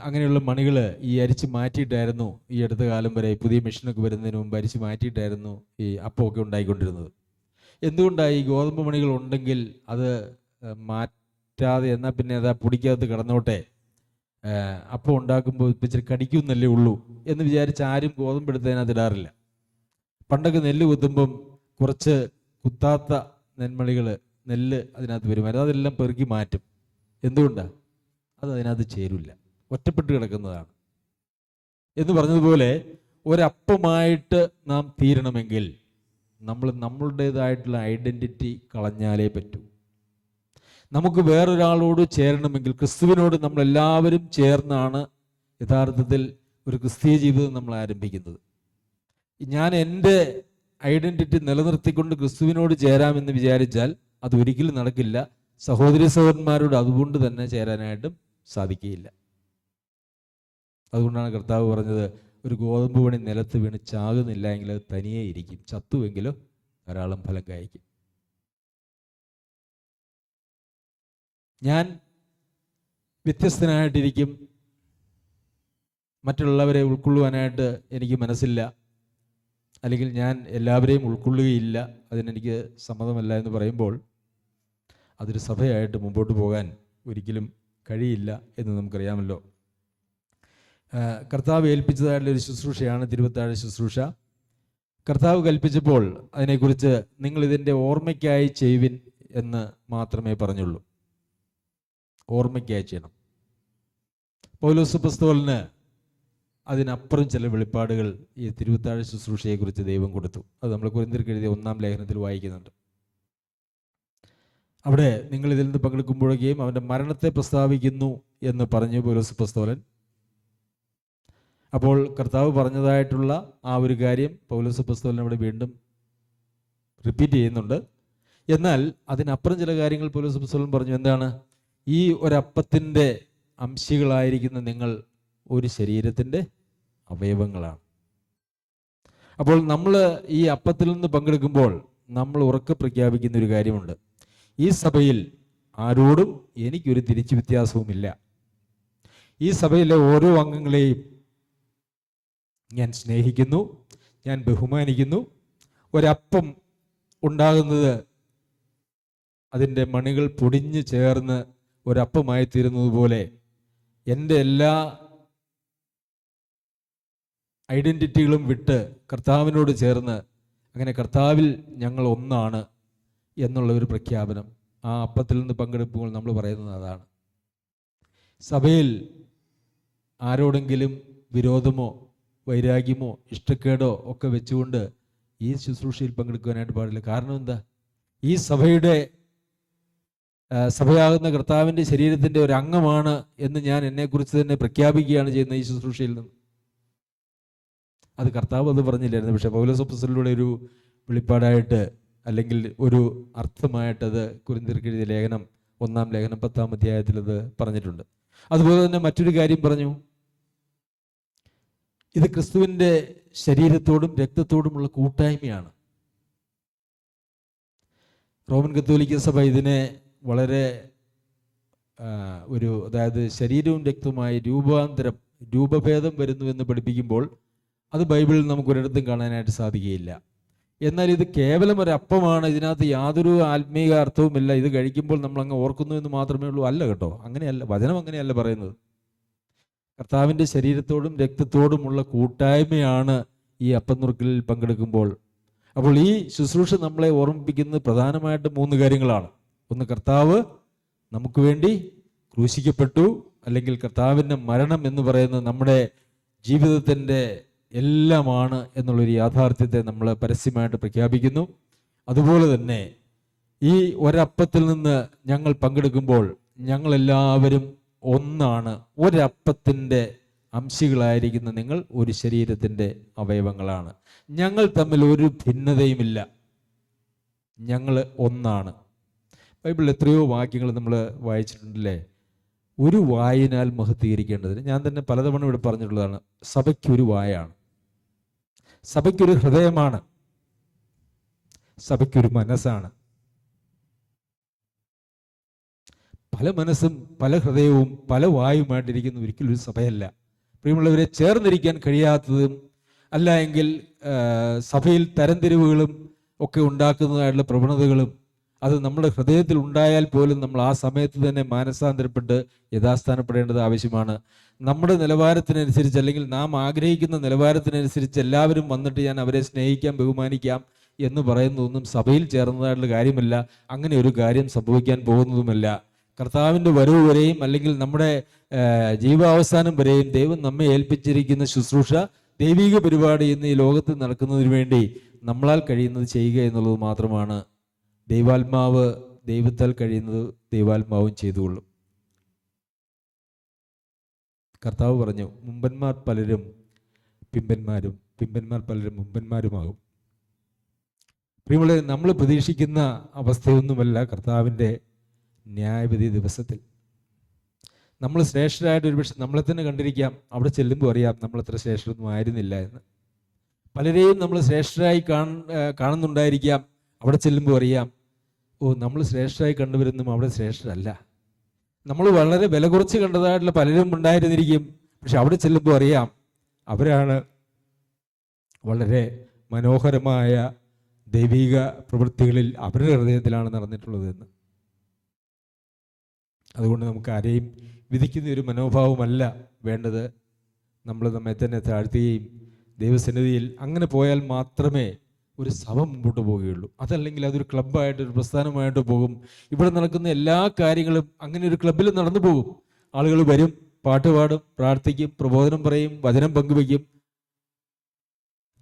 അങ്ങനെയുള്ള മണികൾ ഈ അരിച്ച് മാറ്റിയിട്ടായിരുന്നു ഈ അടുത്ത കാലം വരെ, പുതിയ മെഷീനൊക്കെ വരുന്നതിന് മുമ്പ് അരിച്ച് മാറ്റിയിട്ടായിരുന്നു ഈ അപ്പമൊക്കെ ഉണ്ടായിക്കൊണ്ടിരുന്നത്. എന്തുകൊണ്ടാണ് ഈ ഗോതമ്പ് മണികൾ ഉണ്ടെങ്കിൽ അത് മാറ്റാതെ എന്നാൽ പിന്നെ അതാ പൊടിക്കകത്ത് കിടന്നോട്ടെ, അപ്പം ഉണ്ടാക്കുമ്പോൾ ഇച്ചിരി കടിക്കുന്നല്ലേ ഉള്ളൂ എന്ന് വിചാരിച്ച് ആരും ഗോതമ്പ് എടുത്തതിനകത്ത് ഇടാറില്ല. പണ്ടൊക്കെ നെല്ല് കുത്തുമ്പം കുറച്ച് കുത്താത്ത നെന്മണികൾ, നെല്ല് അതിനകത്ത് വരുമായിരുന്നു, അതെല്ലാം പെറുക്കി മാറ്റും. എന്തുകൊണ്ടാണ്? അത് അതിനകത്ത് ചേരില്ല, ഒറ്റപ്പെട്ട് കിടക്കുന്നതാണ്. എന്ന് പറഞ്ഞതുപോലെ ഒരപ്പമായിട്ട് നാം തീരണമെങ്കിൽ നമ്മൾ നമ്മളുടേതായിട്ടുള്ള ഐഡൻറ്റിറ്റി കളഞ്ഞാലേ പറ്റൂ. നമുക്ക് വേറൊരാളോട് ചേരണമെങ്കിൽ ക്രിസ്തുവിനോട് നമ്മളെല്ലാവരും ചേർന്നാണ് യഥാർത്ഥത്തിൽ ഒരു ക്രിസ്തീയ ജീവിതം നമ്മൾ ആരംഭിക്കുന്നത്. ഞാൻ എൻ്റെ ഐഡൻറ്റിറ്റി നിലനിർത്തിക്കൊണ്ട് ക്രിസ്തുവിനോട് ചേരാമെന്ന് വിചാരിച്ചാൽ അത് ഒരിക്കലും നടക്കില്ല. സഹോദരി സഹോദരന്മാരോട് അതുകൊണ്ട് തന്നെ ചേരാനായിട്ടും സാധിക്കുകയില്ല. അതുകൊണ്ടാണ് കർത്താവ് പറഞ്ഞത്, ഒരു ഗോതമ്പ് മണി നിലത്ത് വീണ് ചാകുന്നില്ല എങ്കിൽ അത് തനിയേ ഇരിക്കും, ചത്തുവെങ്കിലും ധാരാളം ഫലം കായ്ക്കും. ഞാൻ വ്യത്യസ്തനായിട്ടിരിക്കും, മറ്റുള്ളവരെ ഉൾക്കൊള്ളുവാനായിട്ട് എനിക്ക് മനസ്സില്ല, അല്ലെങ്കിൽ ഞാൻ എല്ലാവരെയും ഉൾക്കൊള്ളുകയില്ല, അതിനെനിക്ക് സമ്മതമല്ല എന്ന് പറയുമ്പോൾ അതൊരു സഭയായിട്ട് മുമ്പോട്ട് പോകാൻ ഒരിക്കലും കഴിയില്ല എന്ന് നമുക്കറിയാമല്ലോ. കർത്താവ് ഏൽപ്പിച്ചതായിട്ടുള്ളൊരു ശുശ്രൂഷയാണ് തിരുവത്താഴ ശുശ്രൂഷ. കർത്താവ് കൽപ്പിച്ചപ്പോൾ അതിനെക്കുറിച്ച് നിങ്ങൾ ഇതിൻ്റെ ഓർമ്മയ്ക്കായി ചെയ്യുവിൻ എന്ന് മാത്രമേ പറഞ്ഞുള്ളൂ. ഓർമ്മയ്ക്കായി ചെയ്യണം. പൗലോസ് അപ്പോസ്തലന് അതിനപ്പുറം ചില വെളിപ്പാടുകൾ ഈ തിരുവത്താഴ ശുശ്രൂഷയെക്കുറിച്ച് ദൈവം കൊടുത്തു. അത് നമ്മൾ കൊരിന്ത്യർക്ക് എഴുതിയ 1-ാം ലേഖനത്തിൽ വായിക്കുന്നുണ്ട്. അവിടെ നിങ്ങൾ ഇതിൽ നിന്ന് പങ്കെടുക്കുമ്പോഴേക്കും അവൻ്റെ മരണത്തെ പ്രസ്താവിക്കുന്നു എന്ന് പറഞ്ഞു പൗലോസ് അപ്പോസ്തലൻ. അപ്പോൾ കർത്താവ് പറഞ്ഞതായിട്ടുള്ള ആ ഒരു കാര്യം പൗലോസ് അപ്പോസ്തലൻ അവിടെ വീണ്ടും റിപ്പീറ്റ് ചെയ്യുന്നുണ്ട്. എന്നാൽ അതിനപ്പുറം ചില കാര്യങ്ങൾ പൗലോസ് അപ്പോസ്തലൻ പറഞ്ഞു. എന്താണ്? ഈ ഒരപ്പത്തിൻ്റെ അംശികളായിരിക്കുന്ന നിങ്ങൾ ഒരു ശരീരത്തിൻ്റെ അവയവങ്ങളാണ്. അപ്പോൾ നമ്മൾ ഈ അപ്പത്തിൽ നിന്ന് പങ്കെടുക്കുമ്പോൾ നമ്മൾ ഉറക്കെ പ്രഖ്യാപിക്കുന്ന ഒരു കാര്യമുണ്ട്. ഈ സഭയിൽ ആരോടും എനിക്കൊരു തിരിച്ചു വ്യത്യാസവുമില്ല. ഈ സഭയിലെ ഓരോ അംഗങ്ങളെയും ഞാൻ സ്നേഹിക്കുന്നു, ഞാൻ ബഹുമാനിക്കുന്നു. ഒരപ്പം ഉണ്ടാകുന്നത് അതിൻ്റെ മണികൾ പൊടിഞ്ഞു ചേർന്ന് ഒരപ്പമായി തീരുന്നത് പോലെ എൻ്റെ എല്ലാ ഐഡൻറ്റിറ്റികളും വിട്ട് കർത്താവിനോട് ചേർന്ന്, അങ്ങനെ കർത്താവിൽ ഞങ്ങൾ ഒന്നാണ് എന്നുള്ള ഒരു പ്രഖ്യാപനം ആ അപ്പത്തിൽ നിന്ന് പങ്കെടുക്കുമ്പോൾ നമ്മൾ പറയുന്നത് അതാണ്. സഭയിൽ ആരോടെങ്കിലും വിരോധമോ വൈരാഗ്യമോ ഇഷ്ടക്കേടോ ഒക്കെ വെച്ചുകൊണ്ട് ഈ ശുശ്രൂഷയിൽ പങ്കെടുക്കുവാനായിട്ട് പാടില്ല. കാരണം എന്താ? ഈ സഭയാകുന്ന കർത്താവിൻ്റെ ശരീരത്തിൻ്റെ ഒരു അംഗമാണ് എന്ന് ഞാൻ എന്നെക്കുറിച്ച് തന്നെ പ്രഖ്യാപിക്കുകയാണ് ചെയ്യുന്നത് ഈ ശുശ്രൂഷയിൽ നിന്ന്. അത് കർത്താവ് അത് പറഞ്ഞില്ലായിരുന്നു, പക്ഷേ പൗലോസ് അപ്പോസ്തലനിലൂടെ ഒരു വെളിപ്പാടായിട്ട് അല്ലെങ്കിൽ ഒരു അർത്ഥമായിട്ടത് കൊരിന്ത്യർക്ക് എഴുതിയ ലേഖനം 1-ാം ലേഖനം 10-ാം അധ്യായത്തിൽ അത് പറഞ്ഞിട്ടുണ്ട്. അതുപോലെ തന്നെ മറ്റൊരു കാര്യം പറഞ്ഞു, ഇത് ക്രിസ്തുവിൻ്റെ ശരീരത്തോടും രക്തത്തോടുമുള്ള കൂട്ടായ്മയാണ്. റോമൻ കത്തോലിക്ക സഭ ഇതിനെ വളരെ അതായത് ശരീരവും രക്തവുമായി രൂപഭേദം വരുന്നു എന്ന് പഠിപ്പിക്കുമ്പോൾ അത് ബൈബിളിൽ നമുക്ക് ഒരിടത്തും കാണാനായിട്ട് സാധിക്കുകയില്ല. എന്നാൽ ഇത് കേവലം ഒരു അപ്പമാണ്, ഇതിനകത്ത് യാതൊരു ആത്മീയ അർത്ഥവുമില്ല, ഇത് കഴിക്കുമ്പോൾ നമ്മൾ അങ്ങ് ഓർക്കുന്നു എന്ന് മാത്രമേ ഉള്ളൂ. അല്ല കേട്ടോ, അങ്ങനെയല്ല, വചനം അങ്ങനെയല്ല പറയുന്നത്. കർത്താവിൻ്റെ ശരീരത്തോടും രക്തത്തോടുമുള്ള കൂട്ടായ്മയാണ് ഈ അപ്പം നുറുക്കലിൽ പങ്കെടുക്കുമ്പോൾ. അപ്പോൾ ഈ ശുശ്രൂഷ നമ്മളെ ഓർമ്മിപ്പിക്കുന്നത് പ്രധാനമായിട്ടും 3 കാര്യങ്ങളാണ്. ഒന്ന്, കർത്താവ് നമുക്ക് വേണ്ടി ക്രൂശിക്കപ്പെട്ടു, അല്ലെങ്കിൽ കർത്താവിൻ്റെ മരണം എന്ന് പറയുന്നത് നമ്മുടെ ജീവിതത്തിൻ്റെ എല്ലാമാണ് എന്നുള്ളൊരു യാഥാർത്ഥ്യത്തെ നമ്മൾ പരസ്യമായിട്ട് പ്രഖ്യാപിക്കുന്നു. അതുപോലെ തന്നെ ഈ ഒരപ്പത്തിൽ നിന്ന് ഞങ്ങൾ പങ്കെടുക്കുമ്പോൾ ഞങ്ങളെല്ലാവരും ഒന്നാണ്. ഒരപ്പത്തിൻ്റെ അംശികളായിരിക്കുന്ന നിങ്ങൾ ഒരു ശരീരത്തിൻ്റെ അവയവങ്ങളാണ്. ഞങ്ങൾ തമ്മിൽ ഒരു ഭിന്നതയുമില്ല, ഞങ്ങൾ ഒന്നാണ്. ബൈബിളിൽ എത്രയോ വാക്യങ്ങൾ നമ്മൾ വായിച്ചിട്ടുണ്ടല്ലേ. ഒരു വായിനാൽ മഹത്വീകരിക്കേണ്ടതിന് ഞാൻ തന്നെ പലതവണ ഇവിടെ പറഞ്ഞിട്ടുള്ളതാണ്. സഭയ്ക്കൊരു വായാണ്, സഭയ്ക്കൊരു ഹൃദയമാണ്, സഭയ്ക്കൊരു മനസ്സാണ്. പല മനസ്സും പല ഹൃദയവും പല വായുമായിട്ടിരിക്കുന്ന ഒരിക്കലും ഒരു സഭയല്ല. പ്രിയമുള്ളവരെ, ചേർന്നിരിക്കാൻ കഴിയാത്തതും അല്ല എങ്കിൽ സഭയിൽ തരംതിരിവുകളും ഒക്കെ ഉണ്ടാക്കുന്നതായിട്ടുള്ള പ്രവണതകളും അത് നമ്മുടെ ഹൃദയത്തിൽ ഉണ്ടായാൽ പോലും നമ്മൾ ആ സമയത്ത് തന്നെ മാനസാന്തരപ്പെട്ട് യഥാസ്ഥാനപ്പെടേണ്ടത് ആവശ്യമാണ്. നമ്മുടെ നിലവാരത്തിനനുസരിച്ച് അല്ലെങ്കിൽ നാം ആഗ്രഹിക്കുന്ന നിലവാരത്തിനനുസരിച്ച് എല്ലാവരും വന്നിട്ട് ഞാൻ അവരെ സ്നേഹിക്കാം, ബഹുമാനിക്കാം എന്ന് പറയുന്നതൊന്നും സഭയിൽ ചേർന്നതായിട്ടുള്ള കാര്യമല്ല. അങ്ങനെ ഒരു കാര്യം സംഭവിക്കാൻ പോകുന്നതുമല്ല. കർത്താവിൻ്റെ വരവ് വരെയും അല്ലെങ്കിൽ നമ്മുടെ ജീവാവസാനം വരെയും ദൈവം നമ്മെ ഏൽപ്പിച്ചിരിക്കുന്ന ശുശ്രൂഷ, ദൈവിക പരിപാടി എന്ന് ഈ ലോകത്ത് നടക്കുന്നതിന് വേണ്ടി നമ്മളാൽ കഴിയുന്നത് ചെയ്യുക എന്നുള്ളത് മാത്രമാണ്. ദൈവാത്മാവ് ദൈവത്താൽ കഴിയുന്നത് ദൈവാത്മാവും ചെയ്തുകൊള്ളും. കർത്താവ് പറഞ്ഞു, മുമ്പന്മാർ പലരും പിമ്പന്മാരും, പിമ്പന്മാർ പലരും മുമ്പന്മാരുമാകും. പ്രിയമുള്ളവരെ, നമ്മൾ പ്രതീക്ഷിക്കുന്ന അവസ്ഥയൊന്നുമല്ല കർത്താവിൻ്റെ ന്യായവിധി ദിവസത്തിൽ. നമ്മൾ ശ്രേഷ്ഠരായിട്ട് ഒരുപക്ഷെ നമ്മളെ തന്നെ കണ്ടിരിക്കാം, അവിടെ ചെല്ലുമ്പോൾ അറിയാം നമ്മളത്ര ശ്രേഷ്ഠരൊന്നും ആയിരുന്നില്ല എന്ന്. പലരെയും നമ്മൾ ശ്രേഷ്ഠരായി കാണുന്നുണ്ടായിരിക്കാം, അവിടെ ചെല്ലുമ്പോൾ അറിയാം നമ്മൾ ശ്രേഷ്ഠരായി കണ്ടുവരുന്നും അവിടെ ശ്രേഷ്ഠരല്ല. നമ്മൾ വളരെ വില കുറച്ച് കണ്ടതായിട്ടുള്ള പലരും ഉണ്ടായിരുന്നിരിക്കും, പക്ഷെ അവിടെ ചെല്ലുമ്പോൾ അറിയാം അവരാണ് വളരെ മനോഹരമായ ദൈവിക പ്രവൃത്തികളിൽ അവരുടെ ഹൃദയത്തിലാണ് നടന്നിട്ടുള്ളത് എന്ന്. അതുകൊണ്ട് നമുക്ക് ആരെയും വിധിക്കുന്ന ഒരു മനോഭാവമല്ല വേണ്ടത്. നമ്മൾ നമ്മെ തന്നെ താഴ്ത്തുകയും ദൈവസന്നിധിയിൽ അങ്ങനെ പോയാൽ മാത്രമേ ഒരു സഭ മുമ്പോട്ട് പോവുകയുള്ളൂ. അതല്ലെങ്കിൽ അതൊരു ക്ലബ്ബായിട്ട്, ഒരു പ്രസ്ഥാനമായിട്ട് പോകും. ഇവിടെ നടക്കുന്ന എല്ലാ കാര്യങ്ങളും അങ്ങനെ ഒരു ക്ലബ്ബിൽ നടന്നു പോകും. ആളുകൾ വരും, പാട്ടുപാടും, പ്രാർത്ഥിക്കും, പ്രബോധനം പറയും, വചനം പങ്കുവയ്ക്കും,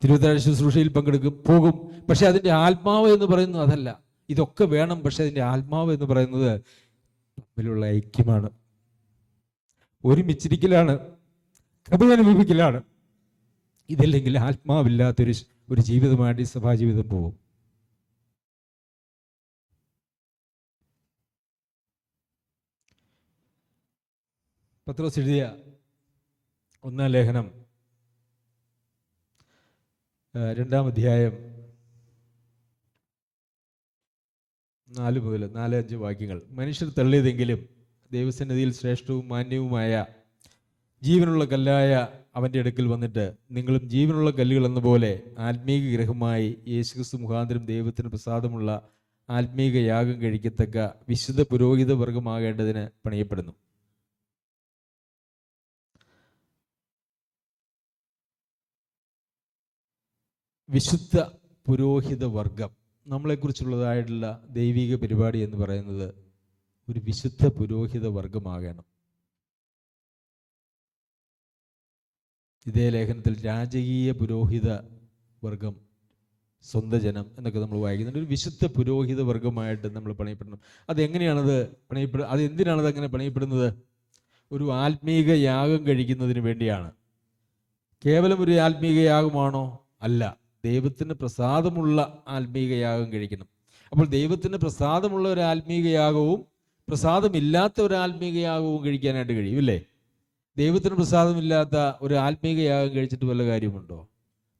തിരുവത്താഴ ശുശ്രൂഷയിൽ പങ്കെടുക്കും, പോകും. പക്ഷെ അതിൻ്റെ ആത്മാവ് എന്ന് പറയുന്നത് അതല്ല. ഇതൊക്കെ വേണം, പക്ഷെ അതിൻ്റെ ആത്മാവ് എന്ന് പറയുന്നത് തമ്മിലുള്ള ഐക്യമാണ്, ഒരുമിച്ചിരിക്കലാണ്, കൃപ അനുഭവിക്കലാണ്. ഇതല്ലെങ്കിൽ ആത്മാവില്ലാത്തൊരു ജീവിതമായിട്ട് ഈ സഭാജീവിതം പോകും. പത്രോസ് എഴുതിയ 1-ാം ലേഖനം 2-ാം അധ്യായം 4 മുതൽ 4-5 വാക്യങ്ങൾ. മനുഷ്യർ തള്ളിയതെങ്കിലും ദൈവസന്നിധിയിൽ ശ്രേഷ്ഠവും മാന്യവുമായ ജീവനുള്ള കല്ലായ അവൻ്റെ അടുക്കൽ വന്നിട്ട് നിങ്ങളും ജീവനുള്ള കല്ലുകൾ എന്ന പോലെ ആത്മീക ഗ്രഹമായി യേശുക്രിസ്തു മുഖാന്തരം ദൈവത്തിന് പ്രസാദമുള്ള ആത്മീക യാഗം കഴിക്കത്തക്ക വിശുദ്ധ പുരോഹിത വർഗമാകേണ്ടതിന് പണിയപ്പെടുന്നു. വിശുദ്ധ പുരോഹിത വർഗം, നമ്മളെക്കുറിച്ചുള്ളതായിട്ടുള്ള ദൈവിക പരിപാടി എന്ന് പറയുന്നത് ഒരു വിശുദ്ധ പുരോഹിത വർഗമാകണം. ഇതേ ലേഖനത്തിൽ രാജകീയ പുരോഹിത വർഗം, സ്വന്തം ജനം എന്നൊക്കെ നമ്മൾ വായിക്കുന്നുണ്ട്. ഒരു വിശുദ്ധ പുരോഹിത വർഗമായിട്ട് നമ്മൾ പണിയപ്പെടണം. അതെങ്ങനെയാണത് അത് എന്തിനാണത് അങ്ങനെ പണിയപ്പെടുന്നത്? ഒരു ആത്മീക യാഗം കഴിക്കുന്നതിന് വേണ്ടിയാണ്. കേവലം ഒരു ആത്മീക യാഗമാണോ? അല്ല, ദൈവത്തിന് പ്രസാദമുള്ള ആത്മീക യാഗം കഴിക്കണം. അപ്പോൾ ദൈവത്തിന് പ്രസാദമുള്ള ഒരു ആത്മീക യാഗവും പ്രസാദമില്ലാത്ത ഒരു ആത്മീക യാഗവും കഴിക്കാനായിട്ട് കഴിയും, അല്ലേ? ദൈവത്തിന് പ്രസാദമില്ലാത്ത ഒരു ആത്മീക യാഗം കഴിച്ചിട്ട് വല്ല കാര്യമുണ്ടോ?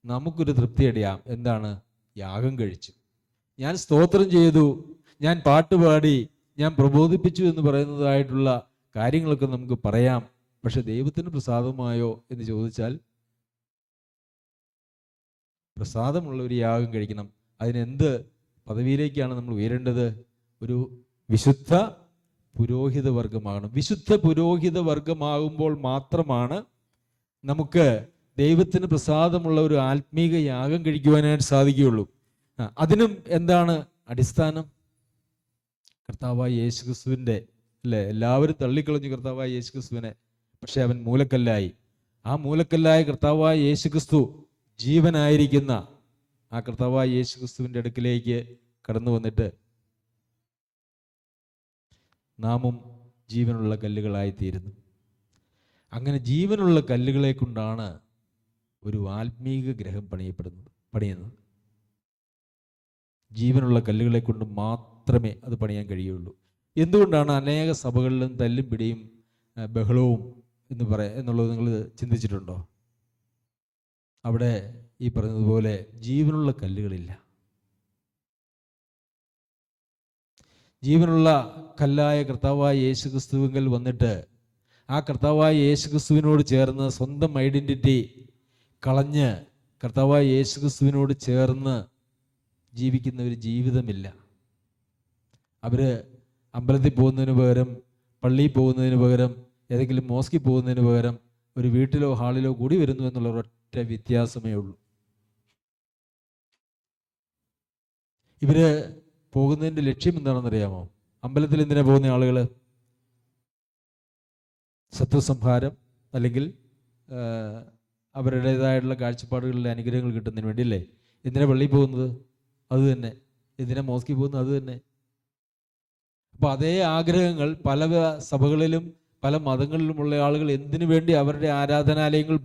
നമുക്കൊരു തൃപ്തി അടയാം. എന്താണ്? യാഗം കഴിച്ചു, ഞാൻ സ്തോത്രം ചെയ്തു, ഞാൻ പാട്ടുപാടി, ഞാൻ പ്രബോധിപ്പിച്ചു എന്ന് പറയുന്നതായിട്ടുള്ള കാര്യങ്ങളൊക്കെ നമുക്ക് പറയാം. പക്ഷെ ദൈവത്തിന് പ്രസാദമായോ എന്ന് ചോദിച്ചാൽ പ്രസാദമുള്ള ഒരു യാഗം കഴിക്കണം. അതിനെന്ത് പദവിയിലേക്കാണ് നമ്മൾ ഉയരേണ്ടത്? ഒരു വിശുദ്ധ പുരോഹിത വർഗമാകണം. വിശുദ്ധ പുരോഹിത വർഗമാകുമ്പോൾ മാത്രമാണ് നമുക്ക് ദൈവത്തിന് പ്രസാദമുള്ള ഒരു ആത്മീക യാഗം കഴിക്കുവാനായിട്ട് സാധിക്കുകയുള്ളൂ. അതിനും എന്താണ് അടിസ്ഥാനം? കർത്താവായ യേശുക്രിസ്തുവിൻ്റെ, അല്ലേ? എല്ലാവരും തള്ളിക്കളഞ്ഞു കർത്താവായ യേശുക്രിസ്തുവിനെ, പക്ഷെ അവൻ മൂലക്കല്ലായി. ആ മൂലക്കല്ലായ കർത്താവായ യേശുക്രിസ്തു ജീവനായിരിക്കുന്ന ആ കർത്താവായ യേശുക്രിസ്തുവിൻ്റെ അടുക്കിലേക്ക് കടന്നു വന്നിട്ട് നാമും ജീവനുള്ള കല്ലുകളായി തീരുന്നു. അങ്ങനെ ജീവനുള്ള കല്ലുകളെ കൊണ്ടാണ് ഒരു ആത്മീക ഗ്രഹം പണിയുന്നത്. ജീവനുള്ള കല്ലുകളെ കൊണ്ട് മാത്രമേ അത് പണിയാൻ കഴിയുള്ളൂ. എന്തുകൊണ്ടാണ് അനേക സഭകളിലും തല്ലും പിടിയും ബഹളവും എന്നുള്ളത് നിങ്ങൾ ചിന്തിച്ചിട്ടുണ്ടോ? അവിടെ ഈ പറഞ്ഞതുപോലെ ജീവനുള്ള കല്ലുകളില്ല. ജീവനുള്ള കല്ലായ കർത്താവായ യേശുക്രിസ്തുവിൽ വന്നിട്ട് ആ കർത്താവായ യേശുക്രിസ്തുവിനോട് ചേർന്ന് സ്വന്തം ഐഡൻറ്റിറ്റി കളഞ്ഞ് കർത്താവായ യേശുക്രിസ്തുവിനോട് ചേർന്ന് ജീവിക്കുന്ന ഒരു ജീവിതമില്ല. അവർ അമ്പലത്തിൽ പോകുന്നതിന് പകരം, പള്ളിയിൽ പോകുന്നതിന് പകരം, ഏതെങ്കിലും മോസ്കിൽ പോകുന്നതിന് പകരം ഒരു വീട്ടിലോ ഹാളിലോ കൂടി വരുന്നു എന്നുള്ള ഒരൊറ്റ വ്യത്യാസമേ ഉള്ളൂ. ഇവർ പോകുന്നതിൻ്റെ ലക്ഷ്യം എന്താണെന്നറിയാമോ? അമ്പലത്തിൽ എന്തിനാ പോകുന്ന ആളുകൾ? ശത്രുസംഹാരം അല്ലെങ്കിൽ അവരുടേതായിട്ടുള്ള കാഴ്ചപ്പാടുകളിലെ അനുഗ്രഹങ്ങൾ കിട്ടുന്നതിന് വേണ്ടിയല്ലേ? എന്തിനാ പള്ളിയിൽ പോകുന്നത്? അത് തന്നെ. എന്തിനാ മോസ്കിൽ പോകുന്നത്? അത് തന്നെ. അപ്പോൾ അതേ ആഗ്രഹങ്ങൾ പല സഭകളിലും പല മതങ്ങളിലുമുള്ള ആളുകൾ എന്തിനു വേണ്ടി അവരുടെ ആരാധനാലയങ്ങളിൽ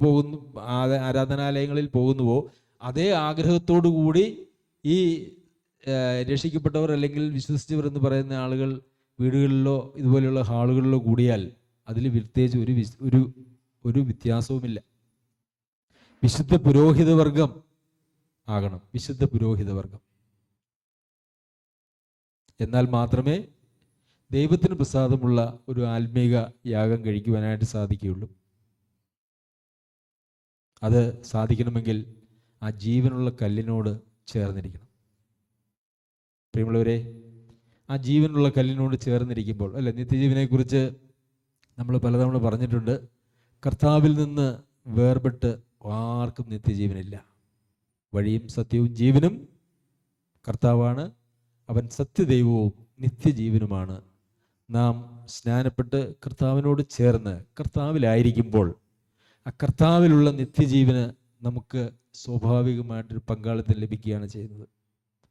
പോകുന്നുവോ അതേ ആഗ്രഹത്തോടു കൂടി ഈ രക്ഷിക്കപ്പെട്ടവർ അല്ലെങ്കിൽ വിശ്വസിച്ചവർ എന്ന് പറയുന്ന ആളുകൾ വീടുകളിലോ ഇതുപോലെയുള്ള ഹാളുകളിലോ കൂടിയാൽ അതിൽ പ്രത്യേകിച്ച് ഒരു വ്യത്യാസവുമില്ല. വിശുദ്ധ പുരോഹിതവർഗം ആകണം, വിശുദ്ധ പുരോഹിതവർഗം. എന്നാൽ മാത്രമേ ദൈവത്തിന് പ്രസാദമുള്ള ഒരു ആത്മീക യാഗം കഴിക്കുവാനായിട്ട് സാധിക്കുകയുള്ളൂ. അത് സാധിക്കണമെങ്കിൽ ആ ജീവനുള്ള കല്ലിനോട് ചേർന്നിരിക്കണം. പ്രിയമുള്ളവരെ, ആ ജീവനുള്ള കല്ലിനോട് ചേർന്നിരിക്കുമ്പോൾ അല്ലെ, നിത്യജീവനെക്കുറിച്ച് നമ്മൾ പലതവണ പറഞ്ഞിട്ടുണ്ട്. കർത്താവിൽ നിന്ന് വേർപെട്ട് ആർക്കും നിത്യജീവനില്ല. വഴിയും സത്യവും ജീവനും കർത്താവാണ്. അവൻ സത്യദൈവവും നിത്യജീവനുമാണ്. നാം സ്നാനപ്പെട്ട് കർത്താവിനോട് ചേർന്ന് കർത്താവിലായിരിക്കുമ്പോൾ ആ കർത്താവിലുള്ള നിത്യജീവന് നമുക്ക് സ്വാഭാവികമായിട്ടൊരു പങ്കാളിത്തം ലഭിക്കുകയാണ് ചെയ്യുന്നത്.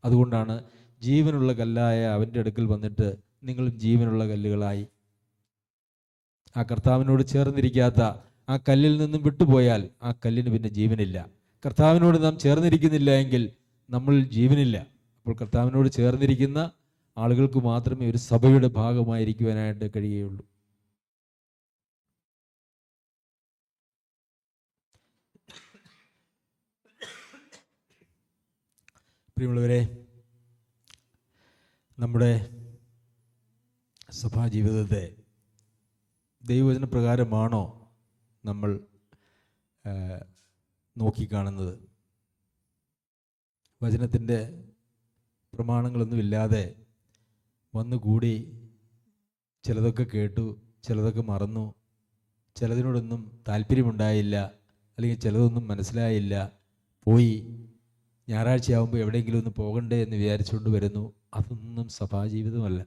അതുകൊണ്ടാണ് ജീവനുള്ള കല്ലായ അവൻ്റെ അടുക്കൽ വന്നിട്ട് നിങ്ങളും ജീവനുള്ള കല്ലുകളായി. ആ കർത്താവിനോട് ചേർന്നിരിക്കാത്ത ആ കല്ലിൽ നിന്നും വിട്ടുപോയാൽ ആ കല്ലിന് പിന്നെ ജീവനില്ല. കർത്താവിനോട് നാം ചേർന്നിരിക്കുന്നില്ല എങ്കിൽ നമ്മൾ ജീവനില്ല. അപ്പോൾ കർത്താവിനോട് ചേർന്നിരിക്കുന്ന ആളുകൾക്ക് മാത്രമേ ഒരു സഭയുടെ ഭാഗമായിരിക്കുവാനായിട്ട് കഴിയുകയുള്ളൂ. പ്രിയമുള്ളവരെ, നമ്മുടെ സഭാ ജീവിതത്തെ ദൈവവചന പ്രകാരമാണോ നമ്മൾ നോക്കിക്കാണുന്നത്? വചനത്തിൻ്റെ പ്രമാണങ്ങളൊന്നുമില്ലാതെ വന്നുകൂടി ചിലതൊക്കെ കേട്ടു, ചിലതൊക്കെ മറന്നു, ചിലതിനോടൊന്നും താല്പര്യമുണ്ടായില്ല, അല്ലെങ്കിൽ ചിലതൊന്നും മനസ്സിലായില്ല, പോയി ഞായറാഴ്ചയാകുമ്പോൾ എവിടെയെങ്കിലും ഒന്ന് പോകണ്ടേ എന്ന് വിചാരിച്ചുകൊണ്ട് വരുന്നു. അതൊന്നും സഭാജീവിതമല്ല.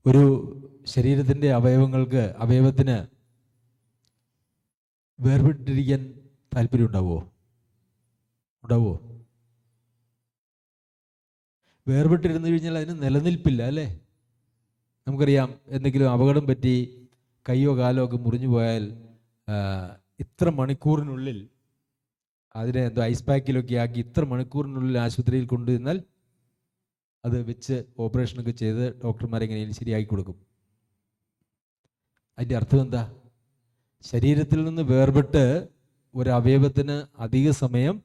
ഒരു ശരീരത്തിൻ്റെ അവയവത്തിന് വേർപെട്ടിരിക്കാൻ താല്പര്യം ഉണ്ടാവുമോ? വേർപെട്ടിരുന്നു കഴിഞ്ഞാൽ അതിന് നിലനിൽപ്പില്ല, അല്ലേ? നമുക്കറിയാം, എന്തെങ്കിലും അപകടം പറ്റി കയ്യോ കാലോ ഒക്കെ മുറിഞ്ഞു പോയാൽ ഇത്ര മണിക്കൂറിനുള്ളിൽ അതിനെ ഐസ് പാക്കിലൊക്കെ ആക്കി ഇത്ര മണിക്കൂറിനുള്ളിൽ ആശുപത്രിയിൽ കൊണ്ടുവന്നാൽ അത് വെച്ച് ഓപ്പറേഷനൊക്കെ ചെയ്ത് ഡോക്ടർമാരെങ്ങനെയും ശരിയാക്കി കൊടുക്കും. അതിൻ്റെ അർത്ഥം എന്താ? ശരീരത്തിൽ നിന്ന് വേർപെട്ട് ഒരു അവയവത്തിന് അധിക സമയം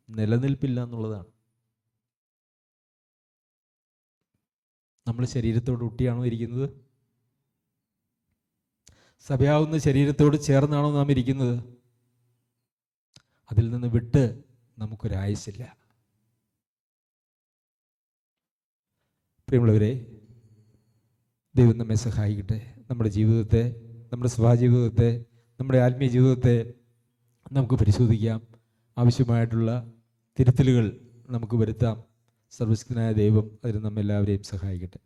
നിലനിൽപ്പില്ല എന്നുള്ളതാണ്. നമ്മൾ ശരീരത്തോട് ഒട്ടിയാണോ ഇരിക്കുന്നത്? സഭയാവുന്ന ശരീരത്തോട് ചേർന്നാണോ നാം ഇരിക്കുന്നത്? അതിൽ നിന്ന് വിട്ട് നമുക്കൊരായുസില്ല. പ്രിയമുള്ളവരെ, ദൈവം നമ്മെ സഹായിക്കട്ടെ. നമ്മുടെ ജീവിതത്തെ, നമ്മുടെ സഭാജീവിതത്തെ, നമ്മുടെ ആത്മീയ ജീവിതത്തെ നമുക്ക് പരിശോധിക്കാം. ആവശ്യമായിട്ടുള്ള തിരുത്തലുകൾ നമുക്ക് വരുത്താം. സർവശക്തനായ ദൈവം അതിന് നമ്മെല്ലാവരെയും സഹായിക്കട്ടെ.